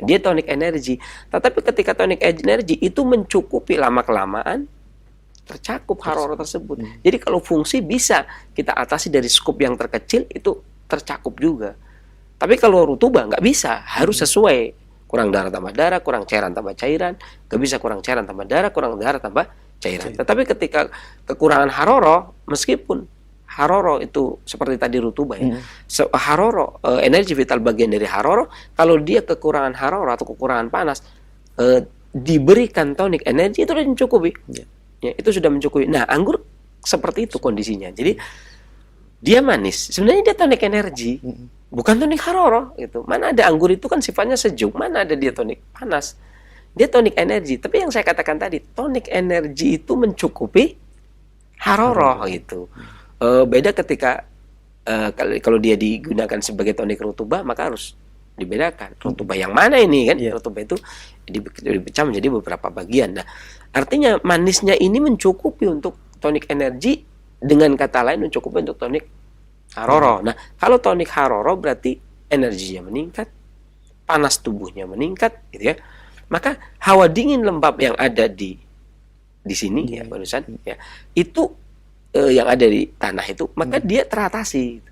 Dia tonik energi. Tetapi ketika tonik energi itu mencukupi lama-kelamaan tercakup haroroh tersebut. Jadi kalau fungsi bisa kita atasi dari skup yang terkecil itu tercakup juga. Tapi kalau rutubah nggak bisa, harus sesuai. Kurang darah tambah darah, kurang cairan tambah cairan. Nggak bisa kurang cairan tambah darah, kurang darah tambah cairan. Tetapi ketika kekurangan haroroh, meskipun haroroh itu seperti tadi rutubah ya, haroroh, energi vital bagian dari haroroh, kalau dia kekurangan haroroh atau kekurangan panas, diberikan tonik energi itu sudah mencukupi. Ya, itu sudah mencukupi. Nah, anggur seperti itu kondisinya. Jadi dia manis, sebenarnya dia tonik energi, bukan tonik haroroh gitu. Mana ada anggur itu kan sifatnya sejuk, mana ada dia tonik panas. Dia tonik energi. Tapi yang saya katakan tadi, tonik energi itu mencukupi haroroh gitu. Beda ketika kalau dia digunakan sebagai tonik rutubah, maka harus dibedakan. Rutubah yang mana ini kan? Rutubah itu dipecah menjadi beberapa bagian. Nah, artinya manisnya ini mencukupi untuk tonik energi, dengan kata lain mencukupi untuk tonik haroroh. Nah, kalau tonik haroroh berarti energinya meningkat, panas tubuhnya meningkat, gitu ya. Maka hawa dingin lembab yang ada di sini ya barusan ya, itu yang ada di tanah itu, maka dia teratasi.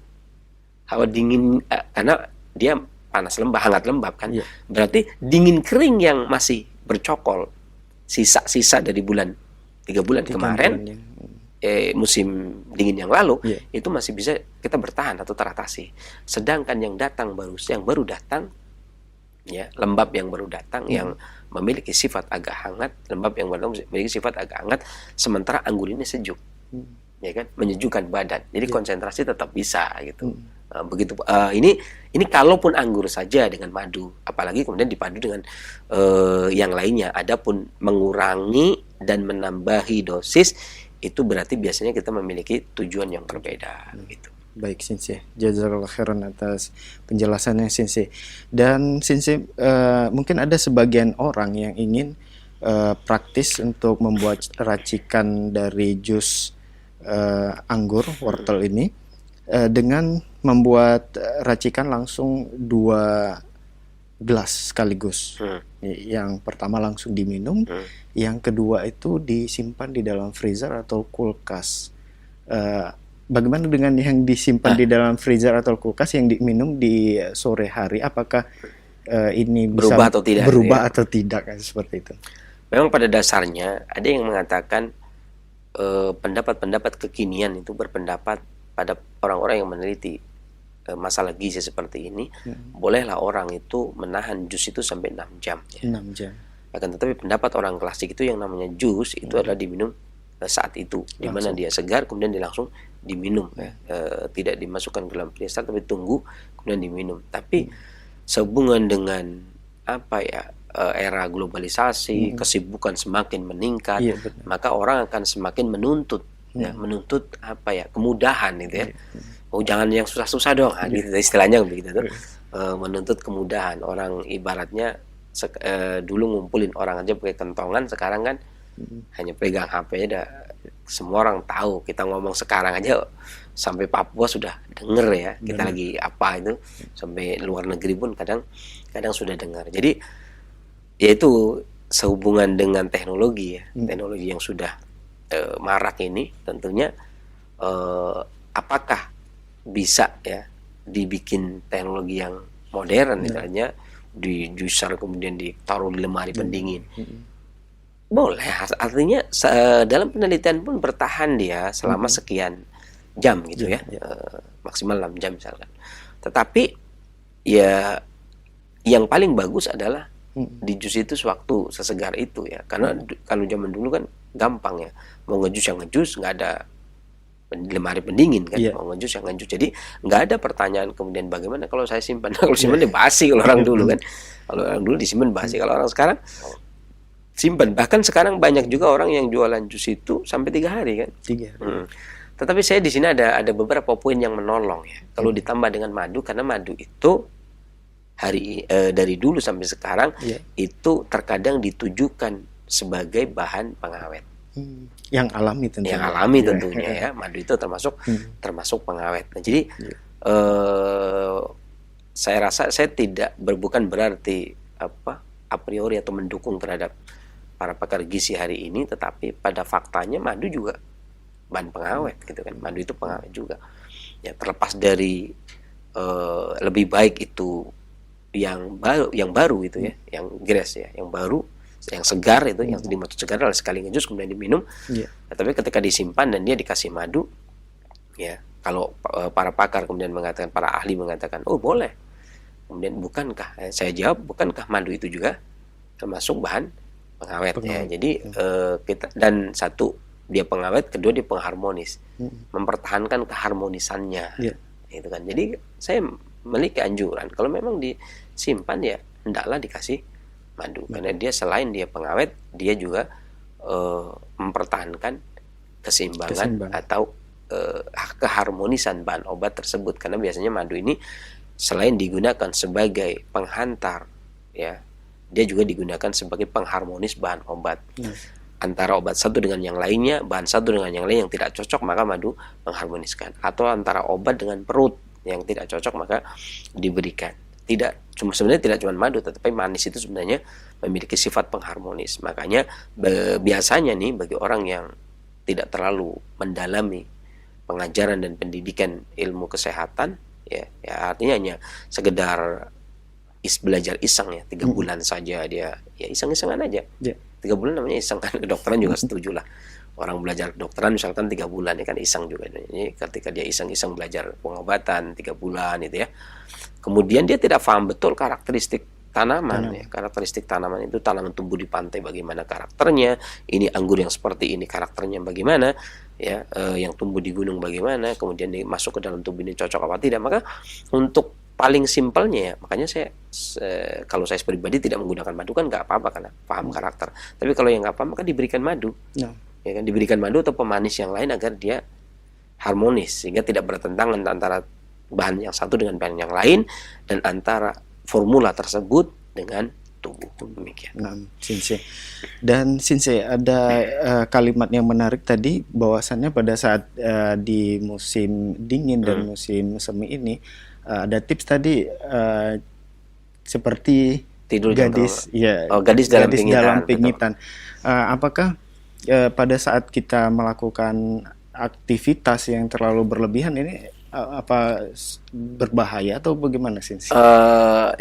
Hawa dingin karena dia panas lembab, hangat lembab kan. Berarti dingin kering yang masih bercokol, sisa-sisa dari 3 bulan kemarin, musim dingin yang lalu, itu masih bisa kita bertahan atau teratasi. Sedangkan yang baru datang, ya, lembab yang baru datang, yang memiliki sifat agak hangat, lembab yang baru memiliki sifat agak hangat, sementara anggur ini sejuk, ya kan, menyejukkan badan. Jadi konsentrasi tetap bisa gitu. Begitu. Ini kalaupun anggur saja dengan madu, apalagi kemudian dipadu dengan yang lainnya. Adapun mengurangi dan menambahi dosis, itu berarti biasanya kita memiliki tujuan yang berbeda gitu. Baik Sensei, jazakallahu khairan atas penjelasannya Sensei. Dan Sensei, mungkin ada sebagian orang yang ingin praktis untuk membuat racikan dari jus anggur wortel ini dengan membuat racikan langsung 2 gelas sekaligus. Yang pertama langsung diminum, yang kedua itu disimpan di dalam freezer atau kulkas. Bagaimana dengan yang disimpan di dalam freezer atau kulkas yang diminum di sore hari? Apakah ini bisa berubah atau tidak kan, seperti itu? Memang pada dasarnya ada yang mengatakan pendapat-pendapat kekinian itu berpendapat pada orang-orang yang meneliti masalah gizi seperti ini, bolehlah orang itu menahan jus itu sampai 6 jam. 6 jam. Akan tetapi pendapat orang klasik itu yang namanya jus itu adalah diminum saat itu, di mana dia segar kemudian dia langsung diminum, tidak dimasukkan ke dalam freezer tapi tunggu kemudian diminum. Tapi sehubungan dengan era globalisasi, kesibukan semakin meningkat, maka orang akan semakin menuntut kemudahan gitu ya. Oh, jangan yang susah-susah dong, gitu istilahnya begitu tuh. Menuntut kemudahan. Orang ibaratnya dulu ngumpulin orang aja pakai kentongan, sekarang kan hanya pegang HP aja semua orang tahu. Kita ngomong sekarang aja sampai Papua sudah denger ya, kita lagi apa itu, sampai luar negeri pun kadang sudah dengar. Jadi yaitu sehubungan dengan teknologi ya, teknologi yang sudah marak ini tentunya apakah bisa ya dibikin teknologi yang modern misalnya di juicer kemudian ditaruh di lemari pendingin. Boleh, artinya dalam penelitian pun bertahan dia selama sekian jam gitu ya, maksimal 6 jam misalkan. Tetapi ya yang paling bagus adalah di jus itu sewaktu sesegar itu ya, karena kalau zaman dulu kan gampang ya, mau ngejus yang ngejus, nggak ada lemari pendingin kan, mau ngejus yang ngejus, jadi nggak ada pertanyaan kemudian bagaimana kalau saya simpan. Kalau simpan dia basi kalau orang dulu kan, kalau orang dulu disimpan basi, kalau orang sekarang simpan. Bahkan sekarang banyak juga orang yang jualan jus itu sampai 3 hari kan. 3 hari. Tetapi saya di sini ada beberapa poin yang menolong ya. Kalau ditambah dengan madu, karena madu itu dari dulu sampai sekarang itu terkadang ditujukan sebagai bahan pengawet. Yang alami tentunya. Yang alami tentunya ya. Madu itu termasuk pengawet. Nah, jadi saya rasa saya bukan berarti a priori atau mendukung terhadap para pakar gizi hari ini, tetapi pada faktanya madu juga bahan pengawet gitu kan. Madu itu pengawet juga. Ya, terlepas dari lebih baik itu yang baru itu ya, yang grass ya, yang baru, yang segar itu, yang dimaksud segar adalah sekali ngejus kemudian diminum. Nah, tapi ketika disimpan dan dia dikasih madu, ya kalau para pakar kemudian mengatakan, para ahli mengatakan, oh boleh. Kemudian saya jawab, bukankah madu itu juga termasuk bahan pengawet ya? Jadi kita, dan satu dia pengawet, kedua dia pengharmonis, mempertahankan keharmonisannya, gitu kan. Jadi saya memiliki anjuran kalau memang disimpan ya hendaklah dikasih madu, karena dia selain dia pengawet, dia juga mempertahankan keseimbangan atau keharmonisan bahan obat tersebut. Karena biasanya madu ini selain digunakan sebagai penghantar ya, dia juga digunakan sebagai pengharmonis bahan obat. Antara obat satu dengan yang lainnya, bahan satu dengan yang lain yang tidak cocok, maka madu mengharmoniskan. Atau antara obat dengan perut yang tidak cocok, maka diberikan. Sebenarnya tidak cuma madu, tetapi manis itu sebenarnya memiliki sifat pengharmonis. Makanya biasanya nih bagi orang yang tidak terlalu mendalami pengajaran dan pendidikan ilmu kesehatan, ya artinya hanya sekedar belajar iseng ya, 3 bulan saja dia ya iseng-isengan aja. 3 bulan namanya iseng kan, kedokteran juga setuju lah. Orang belajar kedokteran misalkan 3 bulan ya kan iseng juga. Ini ketika dia iseng-iseng belajar pengobatan 3 bulan itu ya. Kemudian dia tidak paham betul karakteristik tanaman ya. Karakteristik tanaman itu, tanaman tumbuh di pantai bagaimana karakternya, ini anggur yang seperti ini karakternya bagaimana ya, yang tumbuh di gunung bagaimana, kemudian masuk ke dalam tubuh ini cocok apa tidak. Maka untuk paling simpelnya ya, makanya kalau saya pribadi tidak menggunakan madu kan nggak apa-apa karena paham karakter. Tapi kalau yang nggak paham maka diberikan madu, ya kan, diberikan madu atau pemanis yang lain agar dia harmonis sehingga tidak bertentangan antara bahan yang satu dengan bahan yang lain, dan antara formula tersebut dengan tubuh. Demikian. Nah, Sensei. Dan Sensei ada kalimat yang menarik tadi bahwasannya pada saat di musim dingin dan musim semi ini ada tips tadi seperti Tidur jam gadis, ya, Oh, gadis dalam pingitan, betul. pingitan. Apakah pada saat kita melakukan aktivitas yang terlalu berlebihan ini berbahaya atau bagaimana Sensei?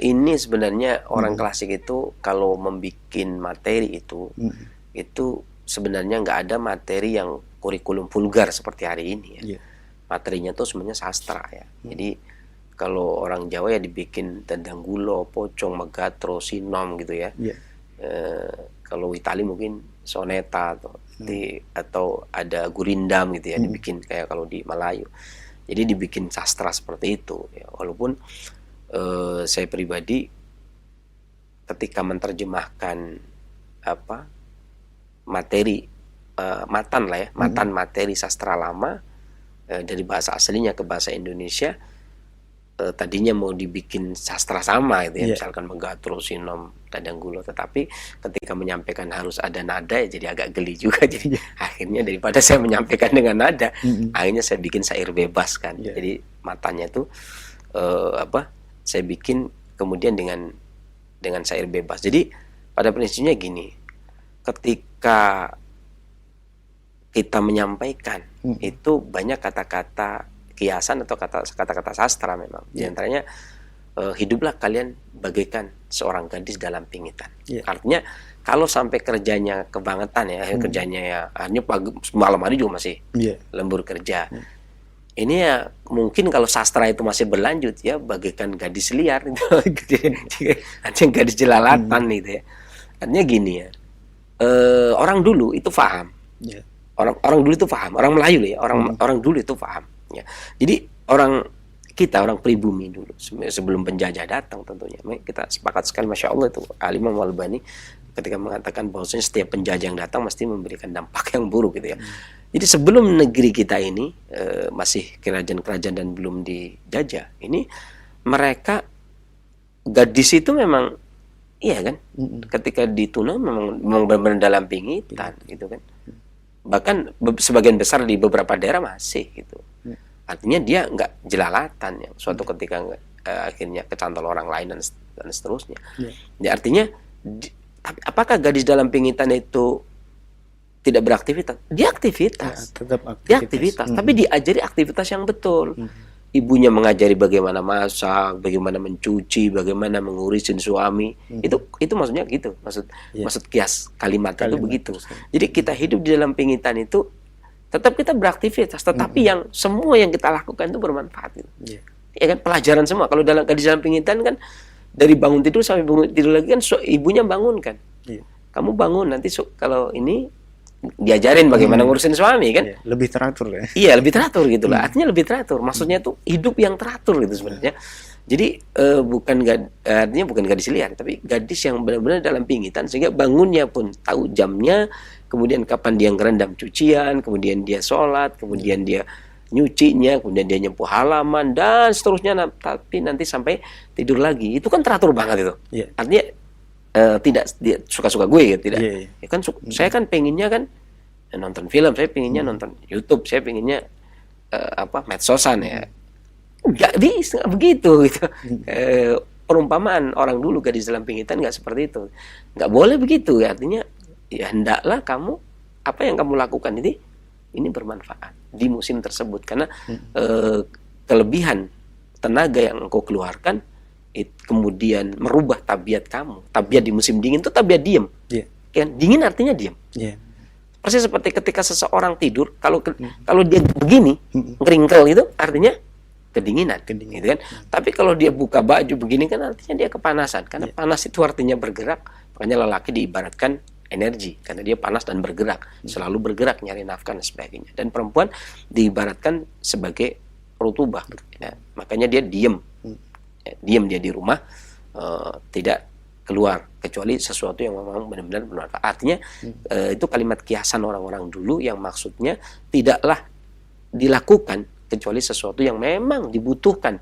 Ini sebenarnya orang klasik itu kalau membuat materi itu sebenarnya nggak ada materi yang kurikulum vulgar seperti hari ini ya. Yeah. Materinya tuh sebenarnya sastra ya. Jadi kalau orang Jawa ya dibikin tendang gulo, pocong, megatro, sinom gitu ya. Yeah. Kalau Itali mungkin soneta atau ada gurindam gitu ya, dibikin kayak kalau di Melayu. Jadi dibikin sastra seperti itu ya. Walaupun saya pribadi ketika menerjemahkan materi matan materi sastra lama dari bahasa aslinya ke bahasa Indonesia, tadinya mau dibikin sastra sama gitu ya, misalkan Megatro, Sinom, Tadanggulo, tetapi ketika menyampaikan harus ada nada ya jadi agak geli juga. Jadi akhirnya daripada saya menyampaikan dengan nada, akhirnya saya bikin syair bebas kan. Jadi matanya itu saya bikin kemudian dengan syair bebas. Jadi pada prinsipnya gini, ketika kita menyampaikan itu banyak kata-kata kiasan atau kata-kata sastra memang. Di antaranya hiduplah kalian bagaikan seorang gadis dalam pingitan. Artinya kalau sampai kerjanya kebangetan ya, kerjanya ya hanya pagi malam hari juga masih lembur kerja. Ini ya mungkin kalau sastra itu masih berlanjut ya bagaikan gadis liar itu. Artinya gadis jelalatan gitu ya. Artinya gini ya. Orang dulu itu paham. Orang dulu itu paham, orang Melayu ya, orang dulu itu paham. Ya. Jadi orang pribumi dulu sebelum penjajah datang tentunya kita sepakat sekali, masya Allah itu Al-Imam Al-Albani ketika mengatakan bahwasanya setiap penjajah yang datang mesti memberikan dampak yang buruk gitu ya. Jadi sebelum negeri kita ini masih kerajaan-kerajaan dan belum dijajah, ini mereka gadis itu memang iya kan, ketika dituna memang benar-benar dalam pingitan gitu kan. Bahkan sebagian besar di beberapa daerah masih gitu. Artinya dia nggak jelalatan yang suatu ketika akhirnya kecantol orang lain dan seterusnya. Ya, artinya tapi apakah gadis dalam pingitan itu tidak beraktivitas? Dia aktivitas. Tetap aktivitas. Dia aktivitas, tapi diajari aktivitas yang betul. Ibunya mengajari bagaimana masak, bagaimana mencuci, bagaimana mengurusin suami. Itu maksudnya gitu. Maksud kias kalimat itu begitu. Jadi kita hidup di dalam pingitan itu tetap kita beraktivitas, tetapi yang semua yang kita lakukan itu bermanfaat gitu. Ya kan, pelajaran semua. Kalau di dalam pingitan kan dari bangun tidur sampai bangun tidur lagi kan ibunya bangunkan. Kamu bangun nanti kalau ini diajarin bagaimana ngurusin suami kan. Lebih teratur ya. Iya, lebih teratur gitu lah. Artinya lebih teratur. Maksudnya tuh hidup yang teratur gitu sebenarnya. Jadi artinya bukan gadis liar, tapi gadis yang benar-benar dalam pingitan sehingga bangunnya pun tahu jamnya, kemudian kapan dia ngerendam cucian, kemudian dia sholat, kemudian dia nyucinya, kemudian dia nyapu halaman dan seterusnya, tapi nanti sampai tidur lagi. Itu kan teratur banget itu. Artinya tidak dia suka-suka gue gitu, tidak. Ya kan saya kan pengennya kan nonton film, saya pengennya nonton YouTube, saya pengennya medsosan ya. Nggak bisa begitu gitu. Perumpamaan orang dulu gadis dalam pingitan nggak seperti itu. Nggak boleh begitu ya. Artinya ya hendaklah kamu apa yang kamu lakukan ini bermanfaat di musim tersebut karena kelebihan tenaga yang engkau keluarkan kemudian merubah tabiat kamu. Tabiat di musim dingin itu tabiat diam. Kan dingin artinya diam. Persis seperti ketika seseorang tidur, kalau dia begini ngeringkel itu artinya kedinginan. Gitu kan. Tapi kalau dia buka baju begini kan artinya dia kepanasan. Karena panas itu artinya bergerak. Makanya lelaki diibaratkan energi karena dia panas dan bergerak, selalu bergerak nyari nafkah dan sebagainya. Dan perempuan diibaratkan sebagai rutubah. Ya. Makanya dia diam dia di rumah, tidak keluar kecuali sesuatu yang memang benar-benar bermanfaat. Artinya itu kalimat kiasan orang-orang dulu yang maksudnya tidaklah dilakukan kecuali sesuatu yang memang dibutuhkan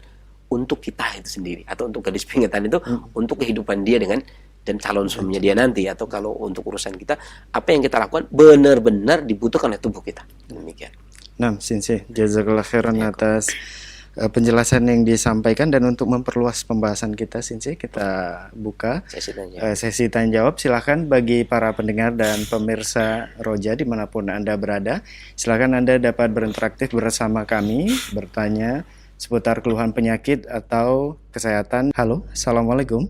untuk kita itu sendiri atau untuk gadis pingitan itu untuk kehidupan dia dengan dan calon suaminya dia nanti, atau kalau untuk urusan kita, apa yang kita lakukan benar-benar dibutuhkan oleh tubuh kita. Demikian. Nah, Sensei, jazakallah khairan atas penjelasan yang disampaikan, dan untuk memperluas pembahasan kita, Sensei, kita buka sesi tanya jawab. Silakan bagi para pendengar dan pemirsa Roja dimanapun Anda berada, silakan Anda dapat berinteraktif bersama kami, bertanya seputar keluhan penyakit atau kesehatan. Halo, assalamualaikum.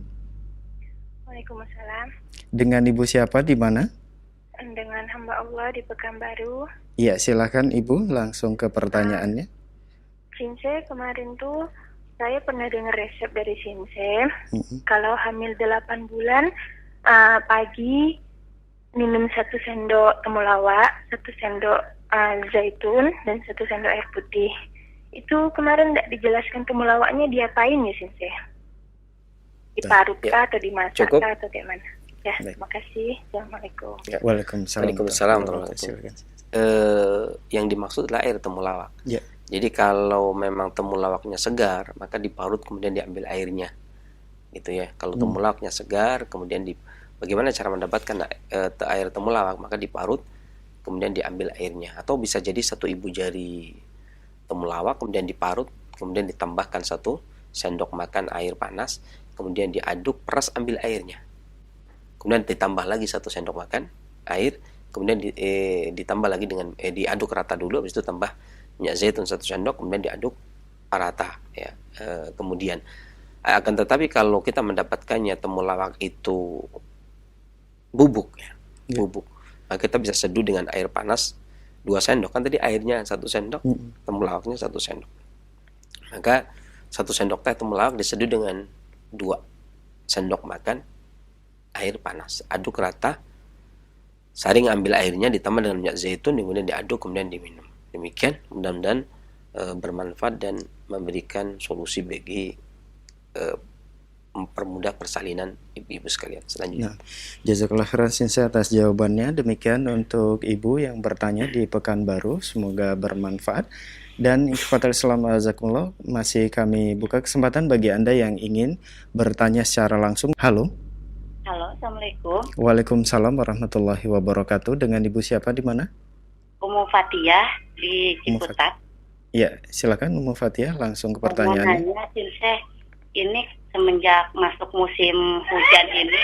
Waalaikumsalam. Dengan Ibu siapa, di mana? Dengan hamba Allah di Pekanbaru. Iya, silakan Ibu langsung ke pertanyaannya. Sinse, kemarin tuh saya pernah dengar resep dari Sinse. Kalau hamil 8 bulan, pagi minum 1 sendok temulawak, 1 sendok zaitun, dan 1 sendok air putih. Itu kemarin tidak dijelaskan temulawaknya diapain ya, Sinse? Diparut kah atau dimasak kah atau kayak mana? Ya, terima kasih. Assalamualaikum. Ya. Waalaikumsalam. Waalaikumsalam. Yang dimaksud adalah air temulawak. Ya. Jadi kalau memang temulawaknya segar, maka diparut kemudian diambil airnya, gitu ya. Kalau temulawaknya segar, kemudian bagaimana cara mendapatkan air temulawak? Maka diparut, kemudian diambil airnya. Atau bisa jadi 1 ibu jari temulawak, kemudian diparut, kemudian ditambahkan 1 sendok makan air panas, kemudian diaduk, peras, ambil airnya. Kemudian ditambah lagi 1 sendok makan air, kemudian ditambah lagi dengan diaduk rata dulu, habis itu tambah minyak zaitun 1 sendok, kemudian diaduk rata ya. Kemudian akan tetapi kalau kita mendapatkannya temulawak itu bubuk ya, bubuk, maka kita bisa seduh dengan air panas 2 sendok, kan tadi airnya 1 sendok, temulawaknya 1 sendok. Maka 1 sendok teh temulawak diseduh dengan 2 sendok makan air panas, aduk rata, saring ambil airnya, ditambah dengan minyak zaitun, kemudian diaduk, kemudian diminum. Demikian, mudah-mudahan bermanfaat dan memberikan solusi bagi mempermudah persalinan ibu-ibu sekalian. Selanjutnya, jazakallah khairan Sensei atas jawabannya. Demikian untuk ibu yang bertanya di Pekanbaru, semoga bermanfaat. Dan ikhwatal Islam azakumullah, masih kami buka kesempatan bagi Anda yang ingin bertanya secara langsung. Halo. Halo, Assalamualaikum. Waalaikumsalam warahmatullahi wabarakatuh. Dengan Ibu siapa, di mana? Umu Fatiyah di Ciputat. Iya, silakan Umu Fatiyah langsung ke pertanyaannya. Sinse, ini semenjak masuk musim hujan ini,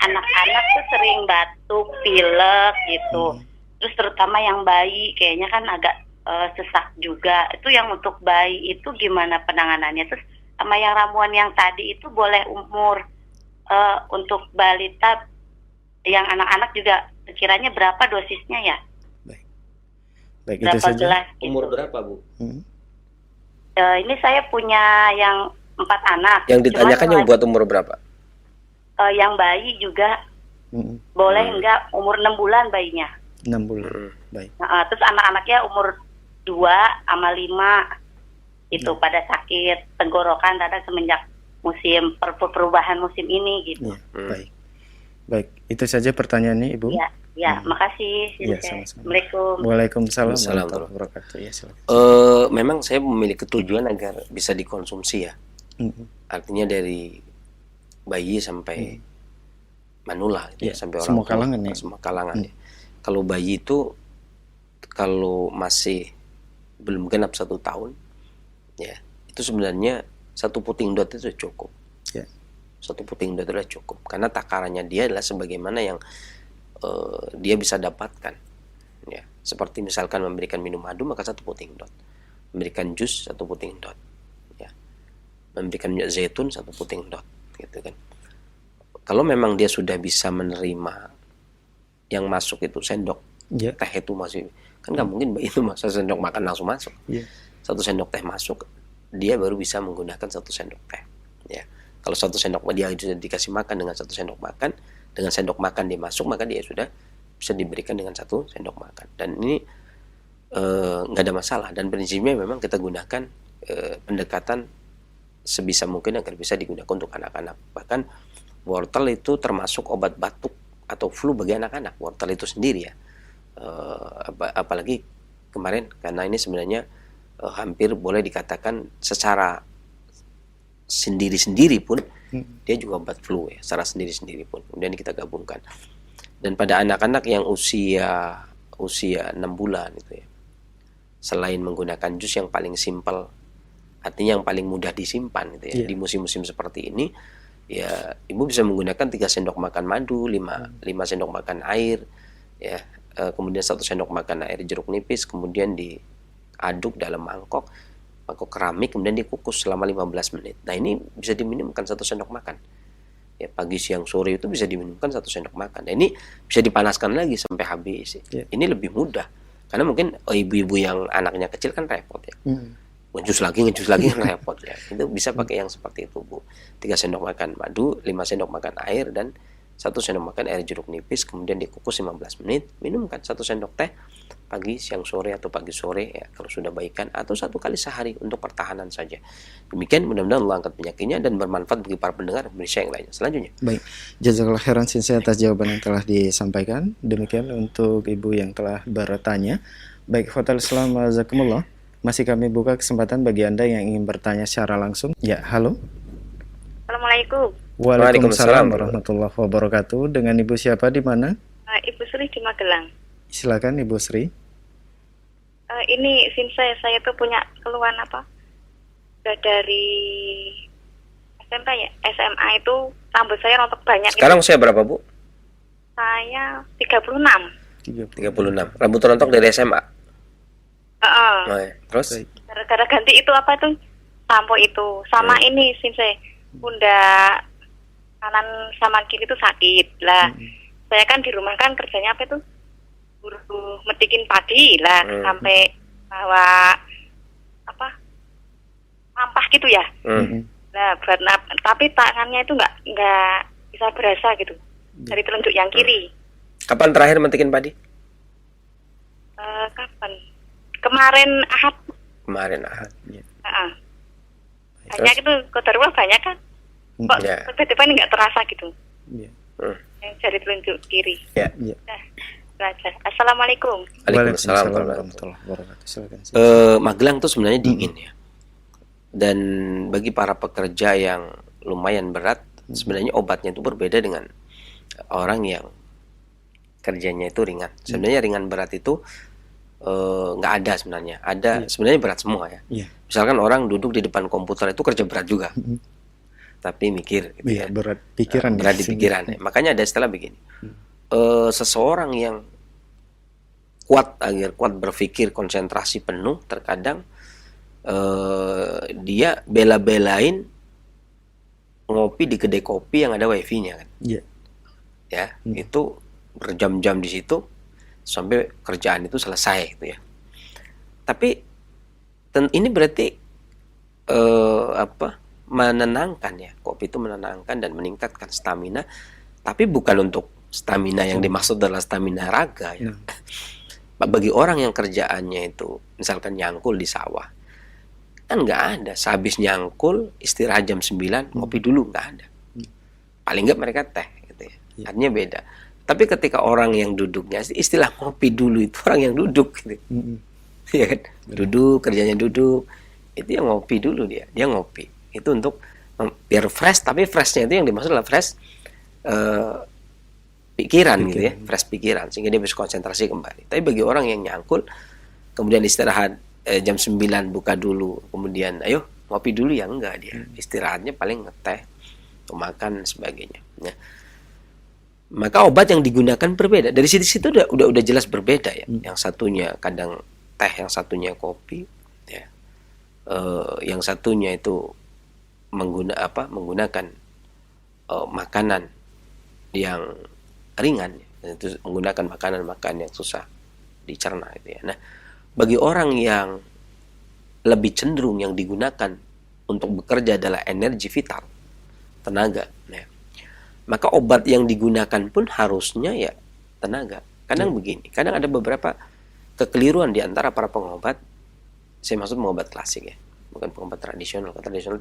anak-anak tuh sering batuk, pilek gitu. Terus terutama yang bayi kayaknya kan agak sesak juga. Itu yang untuk bayi itu gimana penanganannya? Terus sama yang ramuan yang tadi itu boleh umur untuk balita yang anak-anak juga sekiranya berapa dosisnya ya? Baik, berapa itu saja. Gelas, gitu. umur berapa, Bu? Ini saya punya yang 4 anak. Yang ditanyakan yang buat umur berapa? Yang bayi juga boleh enggak umur 6 bulan bayinya? 6 bulan. Baik. Terus anak-anaknya umur 2 sama 5 itu pada sakit tenggorokan kadang semenjak musim perubahan musim ini gitu. Baik, itu saja pertanyaannya Ibu. Ya, makasih. Ya, sama-sama. Assalamualaikum. Waalaikumsalam warahmatullahi wabarakatuh. Ya, silakan. Memang saya memiliki tujuan agar bisa dikonsumsi ya. Artinya dari bayi sampai manula gitu, sampai orang semua tua, kalangan ya. Semua kalangan ya. Kalau bayi itu kalau masih belum genap 1 tahun ya, itu sebenarnya 1 puting dot itu cukup. 1 puting dot itu cukup, karena takarannya dia adalah sebagaimana yang dia bisa dapatkan ya. Seperti misalkan memberikan minum madu, maka 1 puting dot, memberikan jus 1 puting dot ya, memberikan minyak zaitun 1 puting dot gitu kan. Kalau memang dia sudah bisa menerima yang masuk itu sendok teh itu masih, kan nggak mungkin itu masa sendok makan langsung masuk. 1 sendok teh masuk, dia baru bisa menggunakan 1 sendok teh ya. Kalau 1 sendok dia sudah dikasih makan dengan 1 sendok makan, dengan sendok makan dia masuk, maka dia sudah bisa diberikan dengan 1 sendok makan. Dan ini nggak ada masalah, dan prinsipnya memang kita gunakan pendekatan sebisa mungkin agar bisa digunakan untuk anak-anak. Bahkan wortel itu termasuk obat batuk atau flu bagi anak-anak, wortel itu sendiri ya. Apalagi kemarin, karena ini sebenarnya hampir boleh dikatakan secara sendiri-sendiri pun dia juga obat flu ya, secara sendiri-sendiri pun. Kemudian kita gabungkan. Dan pada anak-anak yang usia 6 bulan itu ya, selain menggunakan jus yang paling simpel, artinya yang paling mudah disimpan gitu ya, di musim-musim seperti ini, ya ibu bisa menggunakan 3 sendok makan madu, 5 sendok makan air, ya, kemudian 1 sendok makan air jeruk nipis, kemudian diaduk dalam mangkok keramik, kemudian dikukus selama 15 menit. Nah ini bisa diminumkan 1 sendok makan. Ya, pagi, siang, sore itu bisa diminumkan 1 sendok makan. Nah, ini bisa dipanaskan lagi sampai habis. Ini lebih mudah. Karena mungkin ibu-ibu yang anaknya kecil kan repot ya. Ngejus lagi kan repot ya. Itu bisa pakai yang seperti itu, Bu. 3 sendok makan madu, 5 sendok makan air, dan 1 sendok makan air jeruk nipis, kemudian dikukus 15 menit. Minumkan 1 sendok teh pagi, siang, sore, atau pagi, sore ya, kalau sudah baikan, atau 1 kali sehari untuk pertahanan saja. Demikian, mudah-mudahan Allah angkat penyakitnya dan bermanfaat bagi para pendengar Indonesia yang lainnya. Selanjutnya. Baik, jazakallah khairan Sensei atas jawaban yang telah disampaikan. Demikian untuk ibu yang telah bertanya. Baik, Hotel Islam Jazakumullah, masih kami buka kesempatan bagi Anda yang ingin bertanya secara langsung. Ya, halo. Assalamualaikum. Waalaikumsalam warahmatullahi wabarakatuh. Dengan Ibu siapa di mana? Ibu Sri di Magelang. Silakan Ibu Sri. Ini saya tuh punya keluhan apa? Udah dari SMP ya, SMA itu rambut saya rontok banyak. Sekarang usia berapa, Bu? Saya 36. 36. Rambut rontok dari SMA. Oh, ya. Terus? Gara-gara ganti itu apa tuh? Sampo itu. Sama ini saya pundak kanan sama kiri itu sakit lah. Saya kan di rumah kan kerjanya apa itu? Buruh metikin padi lah, sampai bawa apa? Sampah gitu ya. Nah, tapi tangannya itu nggak bisa berasa gitu. Dari telunjuk yang kiri. Kapan terakhir metikin padi? Kapan? Kemarin Ahad. Ya. Banyak itu kotornya banyak kan? Kok tiba-tiba ini nggak terasa gitu? Yang dari telunjuk kiri. Ya. Belajar. Assalamualaikum. Waalaikumsalam warahmatullahi wabarakatuh. Magelang tuh sebenarnya dingin ya. Dan bagi para pekerja yang lumayan berat, sebenarnya obatnya itu berbeda dengan orang yang kerjanya itu ringan. Sebenarnya ringan berat itu nggak ada sebenarnya. Ada sebenarnya berat semua ya. Misalkan orang duduk di depan komputer itu kerja berat juga. Tapi mikir gitu ya. Berat pikiran. Berat di pikiran ya. Makanya ada istilah begini. Seseorang yang kuat berpikir, konsentrasi penuh, terkadang dia bela-belain ngopi di kedai kopi yang ada wifi-nya kan. Ya, itu berjam-jam di situ sampai kerjaan itu selesai gitu ya. Tapi ini berarti menenangkan ya. Kopi itu menenangkan dan meningkatkan stamina, tapi bukan untuk stamina yang dimaksud adalah stamina raga ya. Bagi orang yang kerjaannya itu misalkan nyangkul di sawah, kan nggak ada sehabis nyangkul istirahat jam 9 ngopi dulu, nggak ada. Paling nggak mereka teh gitu ya. Artinya beda. Tapi ketika orang yang duduknya, istilah ngopi dulu itu orang yang duduk gitu. Ya kan? Duduk, kerjanya duduk, itu yang ngopi dulu dia ngopi. Itu untuk biar fresh, tapi freshnya itu yang dimaksud adalah fresh pikiran gitu ya, fresh pikiran, sehingga dia bisa konsentrasi kembali. Tapi bagi orang yang nyangkul, kemudian istirahat jam 9 buka dulu, kemudian ayo ngopi dulu, ya enggak, dia istirahatnya paling ngeteh atau makan sebagainya ya. Maka obat yang digunakan berbeda. Dari situ udah jelas berbeda ya. Yang satunya kadang teh, yang satunya kopi ya. Yang satunya itu menggunakan makanan yang ringan, itu menggunakan makanan yang susah dicerna gitu ya. Nah, bagi orang yang lebih cenderung yang digunakan untuk bekerja adalah energi vital, tenaga ya, maka obat yang digunakan pun harusnya ya tenaga. Kadang begini, kadang ada beberapa kekeliruan di antara para pengobat. Saya maksud pengobat klasik ya, bukan pengobat tradisional. Tradisional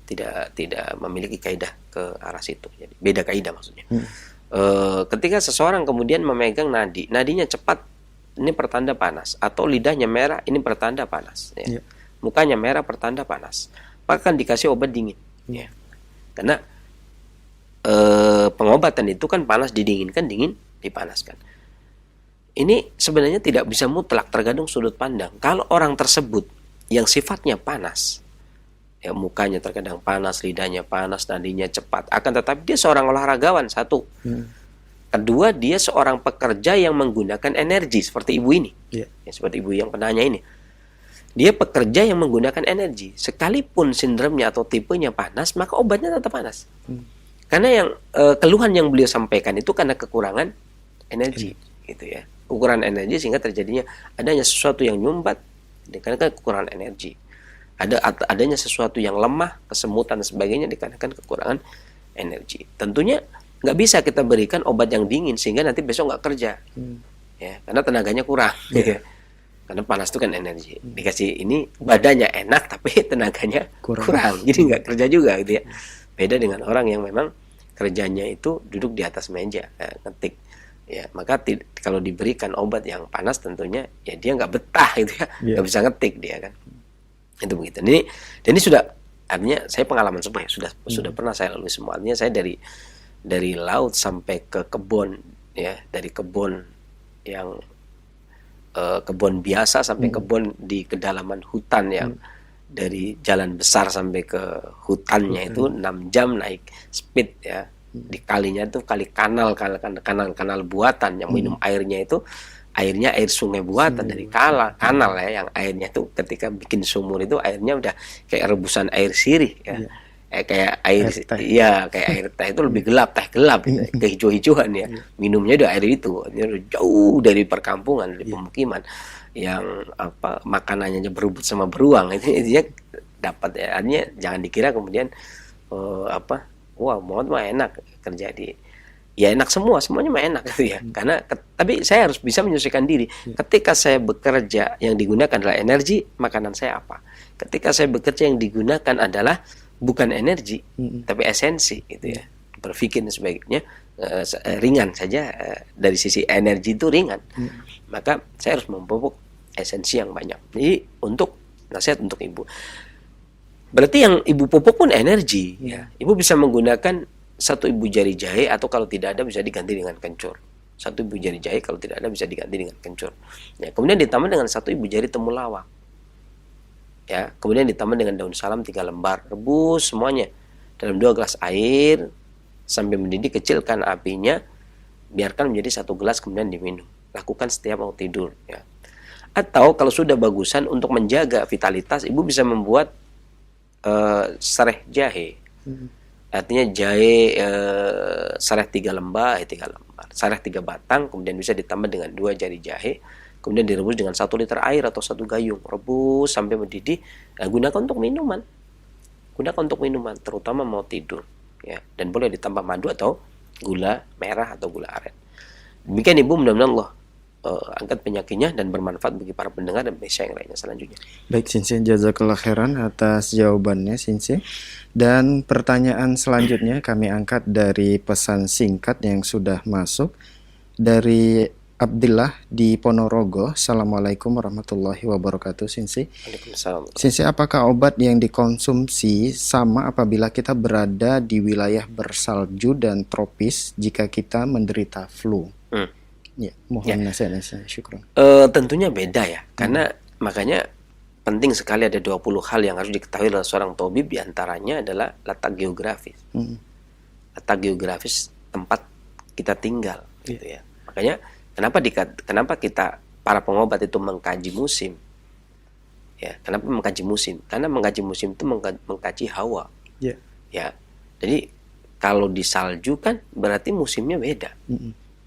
tidak memiliki kaidah ke arah situ. Jadi beda kaidah maksudnya. Ketika seseorang kemudian memegang nadinya cepat, ini pertanda panas, atau lidahnya merah, ini pertanda panas mukanya merah, pertanda panas, maka akan dikasih obat dingin ya. Karena pengobatan itu kan panas didinginkan, dingin dipanaskan. Ini sebenarnya tidak bisa mutlak, tergantung sudut pandang. Kalau orang tersebut yang sifatnya panas, ya mukanya terkadang panas, lidahnya panas, nadinya cepat, akan tetapi dia seorang olahragawan, satu. Kedua, dia seorang pekerja yang menggunakan energi seperti ibu ini, ya, seperti ibu yang penanya ini. Dia pekerja yang menggunakan energi. Sekalipun sindromnya atau tipenya panas, maka obatnya tetap panas. Karena yang keluhan yang beliau sampaikan itu karena kekurangan energi, gitu ya. Kekurangan energi sehingga terjadinya adanya sesuatu yang nyumbat dikarenakan kekurangan energi. Adanya sesuatu yang lemah, kesemutan dan sebagainya dikarenakan kekurangan energi. Tentunya nggak bisa kita berikan obat yang dingin sehingga nanti besok nggak kerja, ya, karena tenaganya kurang. Ya. Karena panas itu kan energi. Dikasih ini badannya enak tapi tenaganya kurang. Jadi nggak kerja juga gitu ya. Beda dengan orang yang memang kerjanya itu duduk di atas meja, ngetik. Ya, maka kalau diberikan obat yang panas tentunya ya dia nggak betah gitu ya. Nggak bisa ngetik dia kan. Itu begitu. Ini sudah, artinya saya pengalaman semua ya, sudah pernah saya lalui semua. Artinya saya dari laut sampai ke kebun, ya, dari kebun yang kebun biasa sampai kebun di kedalaman hutan yang dari jalan besar sampai ke hutannya itu 6 jam naik speed, ya. Di kalinya itu kali kanal buatan yang minum airnya itu airnya air sungai buatan dari kanal ya, yang airnya itu ketika bikin sumur itu airnya udah kayak rebusan air sirih ya. Kayak air teh. Ya, kayak air teh itu lebih gelap, teh gelap gitu, kehijau-hijauan ya. Minumnya udah air itu, udah jauh dari perkampungan, dari pemukiman yang apa makanannya berebut sama beruang. Itu intinya dapat ya. Artinya jangan dikira kemudian wah, Muhammad mah enak kerja di, ya enak semuanya mah enak gitu ya. Karena tapi saya harus bisa menyesuaikan diri. Ketika saya bekerja yang digunakan adalah energi, makanan saya apa? Ketika saya bekerja yang digunakan adalah bukan energi, tapi esensi gitu ya. Berpikir dan sebagainya ringan saja, dari sisi energi itu ringan. Maka saya harus memupuk esensi yang banyak. Jadi untuk nasihat untuk ibu. Berarti yang ibu pupuk pun energi, ya. Ibu bisa menggunakan 1 ibu jari jahe atau kalau tidak ada bisa diganti dengan kencur. 1 ibu jari jahe kalau tidak ada bisa diganti dengan kencur. Ya, kemudian ditambah dengan 1 ibu jari temulawak. Ya, kemudian ditambah dengan daun salam 3 lembar. Rebus semuanya dalam 2 gelas air sampai mendidih, kecilkan apinya, biarkan menjadi 1 gelas kemudian diminum. Lakukan setiap mau tidur, ya. Atau kalau sudah bagusan untuk menjaga vitalitas, ibu bisa membuat sereh jahe. Artinya jahe sereh 3 lembar, sereh 3 batang, kemudian bisa ditambah dengan 2 jari jahe, kemudian direbus dengan 1 liter air atau 1 gayung, rebus sampai mendidih. Nah, gunakan untuk minuman, terutama mau tidur, ya. Dan boleh ditambah madu atau gula merah atau gula aren. Demikian ibu, mudah-mudahan Allah angkat penyakitnya dan bermanfaat bagi para pendengar dan pemirsa yang lainnya selanjutnya. Baik, Sinse, jazakallah khairan atas jawabannya, Sinse. Dan pertanyaan selanjutnya kami angkat dari pesan singkat yang sudah masuk dari Abdillah di Ponorogo. Assalamualaikum warahmatullahi wabarakatuh, Sinse. Waalaikumsalam. Sinse, apakah obat yang dikonsumsi sama apabila kita berada di wilayah bersalju dan tropis jika kita menderita flu? Ya, mohon nasihatnya, syukron. Tentunya beda ya, karena makanya penting sekali ada 20 hal yang harus diketahui oleh seorang tabib, diantaranya adalah letak geografis. Letak geografis tempat kita tinggal, gitu ya. Makanya kenapa kita para pengobat itu mengkaji musim? Ya, kenapa mengkaji musim? Karena mengkaji musim itu mengkaji hawa. Ya. Jadi kalau di salju kan berarti musimnya beda.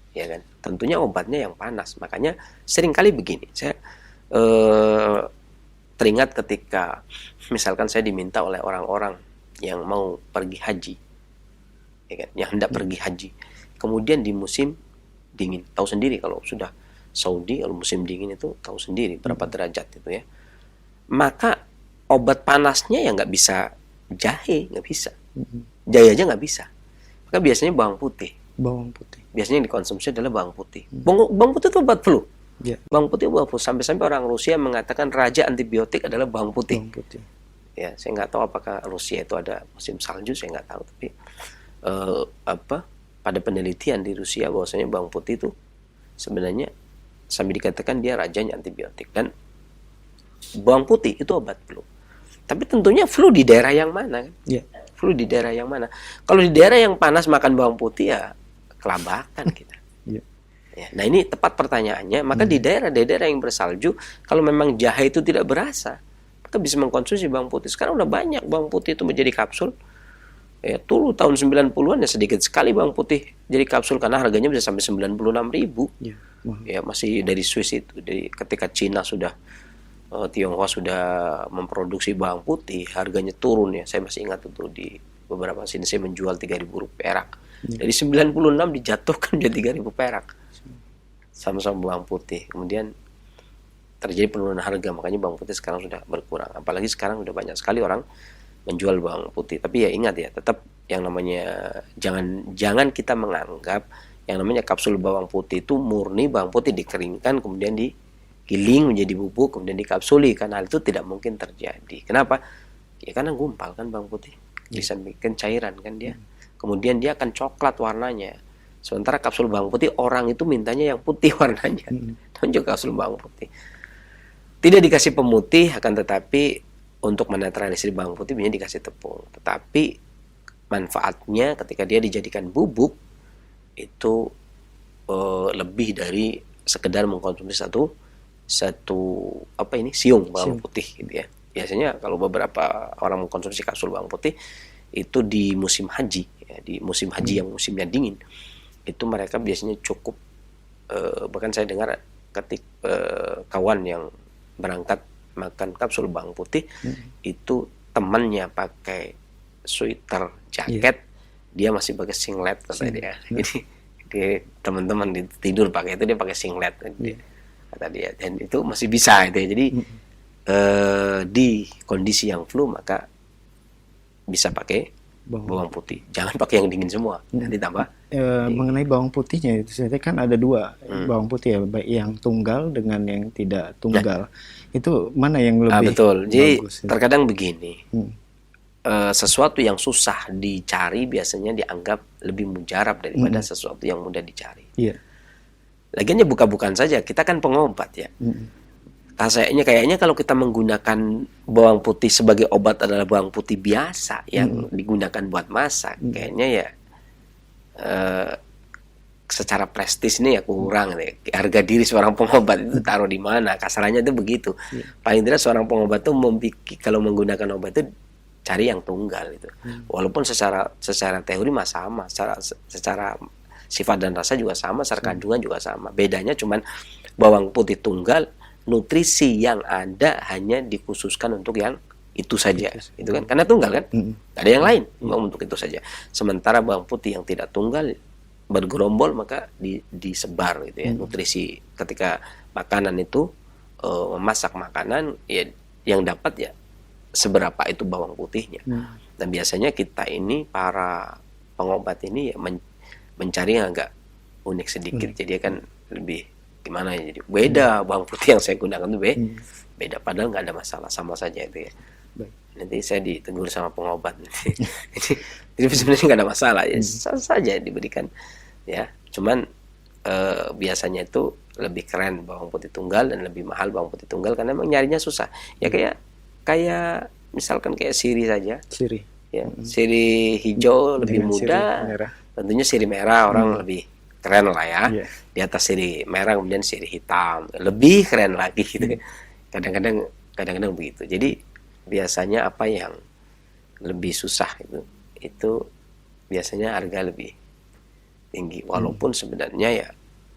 Ya kan, tentunya obatnya yang panas. Makanya seringkali begini, saya teringat ketika misalkan saya diminta oleh orang-orang yang mau pergi haji, ya kan, yang hendak pergi haji, kemudian di musim dingin, tahu sendiri kalau sudah Saudi, kalau musim dingin itu tahu sendiri berapa derajat itu ya. Maka obat panasnya ya nggak bisa jahe, nggak bisa, jahe aja nggak bisa. Maka biasanya bawang putih. Biasanya yang dikonsumsi adalah bawang putih. Bawang putih itu obat flu. Bawang putih obat flu. Sampai-sampai orang Rusia mengatakan raja antibiotik adalah bawang putih. Ya, saya nggak tahu apakah Rusia itu ada musim salju, saya nggak tahu. Tapi pada penelitian di Rusia bahwasanya bawang putih itu sebenarnya sampai dikatakan dia rajanya antibiotik, dan bawang putih itu obat flu. Tapi tentunya flu di daerah yang mana kan? Iya. Flu di daerah yang mana? Kalau di daerah yang panas makan bawang putih ya kelabakan kita. Iya. Ya, nah ini tepat pertanyaannya. Maka di daerah-daerah yang bersalju, kalau memang jahe itu tidak berasa, maka bisa mengkonsumsi bawang putih. Sekarang udah banyak bawang putih itu menjadi kapsul. Ya, dulu tahun 90-an ya sedikit sekali bawang putih jadi kapsul karena harganya bisa sampai 96.000. Iya. Wah. Ya, masih dari Swiss itu. Jadi ketika Cina sudah Tionghoa sudah memproduksi bawang putih, harganya turun ya. Saya masih ingat itu di beberapa sini saya menjual 3.000 perak. Dari 96 dijatuhkan menjadi 3.000 perak. Sama-sama bawang putih. Kemudian terjadi penurunan harga, makanya bawang putih sekarang sudah berkurang. Apalagi sekarang sudah banyak sekali orang menjual bawang putih. Tapi ya ingat ya, tetap yang namanya jangan kita menganggap yang namanya kapsul bawang putih itu murni bawang putih dikeringkan kemudian digiling menjadi bubuk kemudian dikapsuli, karena hal itu tidak mungkin terjadi. Kenapa? Ya karena gumpal kan bawang putih, bisa bikin cairan kan dia. Kemudian dia akan coklat warnanya. Sementara kapsul bawang putih orang itu mintanya yang putih warnanya. Tunjuk kapsul bawang putih. Tidak dikasih pemutih, akan tetapi untuk menetralisir bawang putih biasanya dikasih tepung. Tetapi manfaatnya ketika dia dijadikan bubuk itu lebih dari sekedar mengkonsumsi satu siung bawang putih gitu ya. Biasanya kalau beberapa orang mengkonsumsi kapsul bawang putih itu di musim haji ya, di musim haji yang musimnya dingin itu mereka biasanya cukup bahkan saya dengar kawan yang berangkat makan kapsul bawang putih itu temannya pakai sweater jaket, dia masih pakai singlet kata dia. Jadi teman-teman tidur pakai itu dia pakai singlet kata dia, dan itu masih bisa itu ya. Jadi di kondisi yang flu maka bisa pakai bawang putih. Jangan pakai yang dingin semua, nanti tambah. Mengenai bawang putihnya itu saya kan ada dua bawang putih ya, baik yang tunggal dengan yang tidak tunggal. Itu mana yang lebih betul. Jadi bagus? terkadang begini, sesuatu yang susah dicari biasanya dianggap lebih mujarab daripada sesuatu yang mudah dicari. Iya. Lagiannya bukan saja, kita kan pengobat ya. Kayaknya kalau kita menggunakan bawang putih sebagai obat adalah bawang putih biasa yang digunakan buat masak, kayaknya ya secara prestis nih ya kurang deh. Harga diri seorang pengobat itu taruh di mana? Kasarannya itu begitu. Paling tidak seorang pengobat itu kalau menggunakan obat itu cari yang tunggal itu. Walaupun secara teori mah sama, secara sifat dan rasa juga sama, secara kandungan juga sama. Bedanya cuman bawang putih tunggal nutrisi yang ada hanya dikhususkan untuk yang itu saja, itu kan karena tunggal kan, ada yang lain untuk itu saja. Sementara bawang putih yang tidak tunggal bergerombol maka disebar gitu ya nutrisi ketika makanan itu memasak makanan ya yang dapat ya seberapa itu bawang putihnya. Dan biasanya kita ini para pengobat ini ya mencari yang agak unik sedikit, jadi kan lebih gimana ya, jadi beda bawang putih yang saya gunakan itu beda padahal nggak ada masalah, sama saja itu ya. Nanti saya ditegur sama pengobat jadi sebenarnya nggak ada masalah ya, saja diberikan ya, cuman biasanya itu lebih keren bawang putih tunggal dan lebih mahal bawang putih tunggal karena memang nyarinya susah ya, kayak misalkan kayak sirih saja ya, sirih hijau lebih mudah, tentunya sirih merah orang lebih keren lah ya. Di atas sirih merah kemudian sirih hitam lebih keren lagi gitu. Kadang-kadang begitu. Jadi biasanya apa yang lebih susah itu biasanya harga lebih tinggi walaupun sebenarnya ya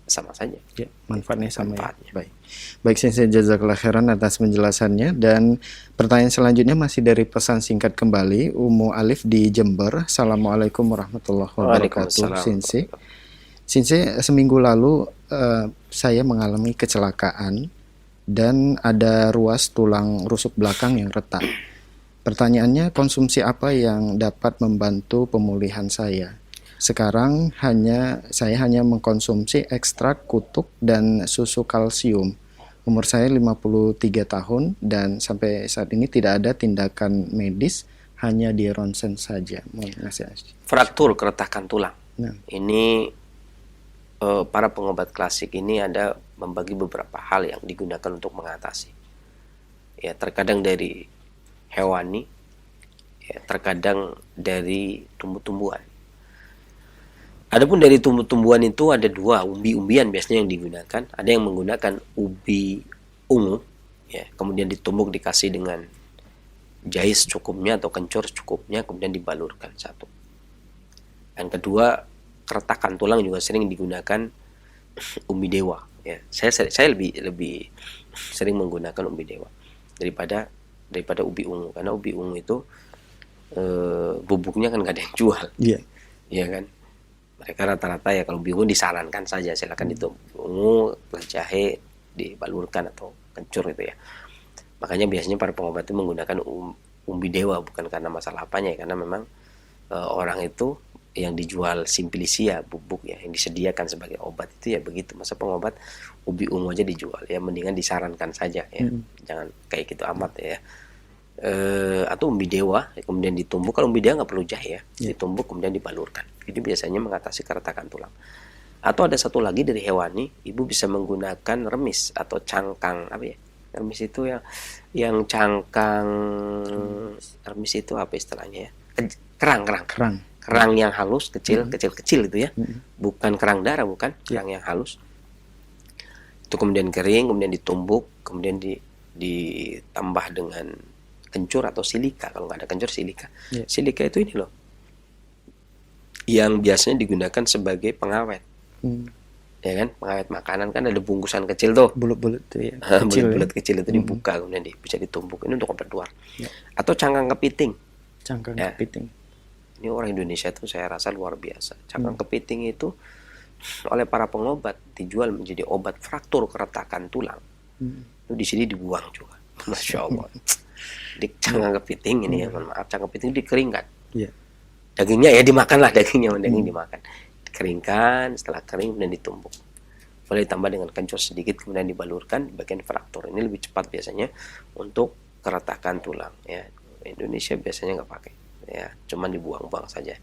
sama saja. Ya, manfaatnya sama. Ya. Baik, saya jazakallah khairan atas penjelasannya, dan pertanyaan selanjutnya masih dari pesan singkat kembali Umu Alif di Jember. Assalamualaikum warahmatullahi wabarakatuh. Sinse, seminggu lalu saya mengalami kecelakaan dan ada ruas tulang rusuk belakang yang retak. Pertanyaannya, konsumsi apa yang dapat membantu pemulihan saya? Sekarang saya hanya mengkonsumsi ekstrak kutuk dan susu kalsium. Umur saya 53 tahun dan sampai saat ini tidak ada tindakan medis, hanya di ronsen saja? Fraktur keretakan tulang. Nah. Ini para pengobat klasik ini ada membagi beberapa hal yang digunakan untuk mengatasi. Ya, terkadang dari hewani, ya, terkadang dari tumbuh-tumbuhan. Adapun dari tumbuh-tumbuhan itu ada dua, umbi-umbian biasanya yang digunakan. Ada yang menggunakan ubi ungu, ya, kemudian ditumbuk dikasih dengan jahe secukupnya atau kencur secukupnya, kemudian dibalurkan satu. Yang kedua, keretakan tulang juga sering digunakan umbi dewa. Ya, saya lebih sering menggunakan umbi dewa daripada ubi ungu, karena ubi ungu itu bubuknya kan nggak ada yang jual. Iya. Iya kan. Mereka rata-rata ya kalau ubi ungu disarankan saja silakan itu ungu plus jahe dibalurkan atau kencur gitu ya. Makanya biasanya para pengobat itu menggunakan umbi dewa, bukan karena masalah apanya ya, karena memang orang itu yang dijual simplicia, bubuk ya, yang disediakan sebagai obat itu ya begitu. Masa pengobat ubi ungu aja dijual, ya mendingan disarankan saja ya, jangan kayak gitu amat ya. Atau umbi dewa kemudian ditumbuk. Kalau umbi dewa nggak perlu jahe ya, ditumbuk kemudian dibalurkan. Itu biasanya mengatasi keretakan tulang. Atau ada satu lagi dari hewani, ibu bisa menggunakan remis atau cangkang apa ya? Remis itu yang cangkang, remis itu apa istilahnya ya? Kerang yang halus, kecil itu ya, bukan kerang darah, bukan, kerang yang halus. Itu kemudian kering, kemudian ditumbuk, kemudian ditambah dengan kencur atau silika. Kalau nggak ada kencur, silika. Silika itu ini loh, yang biasanya digunakan sebagai pengawet, ya kan, pengawet makanan kan ada bungkusan kecil tuh, bulat-bulat itu ya, bulat kecil itu dibuka, kemudian bisa ditumbuk. Ini untuk obat luar. Atau cangkang kepiting. Kepiting. Ini orang Indonesia itu saya rasa luar biasa. Cangkang kepiting itu oleh para pengobat dijual menjadi obat fraktur keretakan tulang. Itu di sini dibuang juga. Masya Allah. Di cangkang kepiting ini ya, maaf, cangkang kepiting dikeringkan. Dagingnya ya dimakan lah, daging dimakan. Dikeringkan, setelah kering kemudian ditumbuk. Boleh ditambah dengan kencur sedikit kemudian dibalurkan di bagian fraktur. Ini lebih cepat biasanya untuk keretakan tulang. Ya, Indonesia biasanya nggak pakai. Ya, cuman dibuang-buang saja.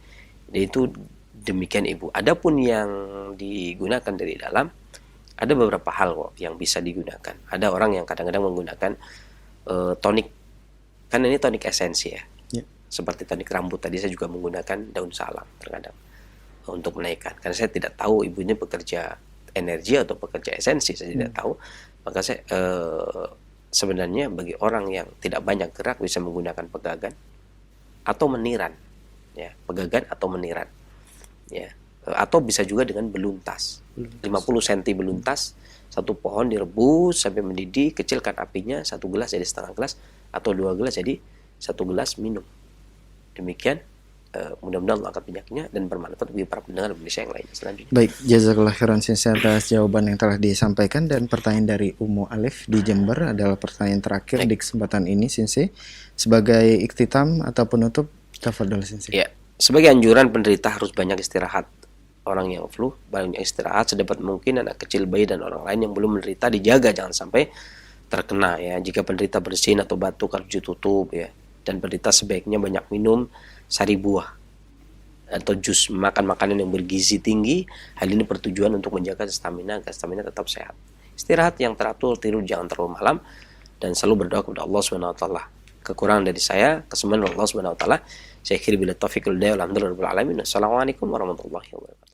Jadi itu demikian ibu. Adapun yang digunakan dari dalam, ada beberapa hal kok yang bisa digunakan. Ada orang yang kadang-kadang menggunakan tonik, kan ini tonik esensi ya. Seperti tonik rambut tadi saya juga menggunakan daun salam terkadang untuk menaikkan. Karena saya tidak tahu ibu ini bekerja energi atau bekerja esensi, saya tidak tahu. Maka saya sebenarnya bagi orang yang tidak banyak gerak bisa menggunakan pegagan atau meniran, ya, pegagan atau meniran, ya, atau bisa juga dengan beluntas. 50 cm beluntas, satu pohon direbus sampai mendidih, kecilkan apinya, 1 gelas jadi setengah gelas, atau 2 gelas jadi 1 gelas minum. Demikian, mudah-mudahan Allah angkat penyakitnya dan bermanfaat bagi para pendengar Indonesia yang lainnya. Selanjutnya. Baik, jazakallah khairan Sensei atas jawaban yang telah disampaikan, dan pertanyaan dari Ummu Alif di Jember adalah pertanyaan terakhir di kesempatan ini Sensei. Sebagai iktitam atau penutup, tafadhol Sensei. Ya, sebagai anjuran penderita harus banyak istirahat. Orang yang flu banyak istirahat sedapat mungkin. Anak kecil, bayi dan orang lain yang belum menderita dijaga jangan sampai terkena ya. Jika penderita bersin atau batuk harus ditutup ya. Dan penderita sebaiknya banyak minum sari buah atau jus, makan makanan yang bergizi tinggi. Hal ini bertujuan untuk menjaga stamina agar stamina tetap sehat. Istirahat yang teratur, tidur jangan terlalu malam, dan selalu berdoa kepada Allah SWT. Kekurangan dari saya, kesembuhan Allah SWT. Saya akhiri bila taufiq wal hidayah. Alhamdulillah rabbil alamin. Assalamualaikum warahmatullahi wabarakatuh.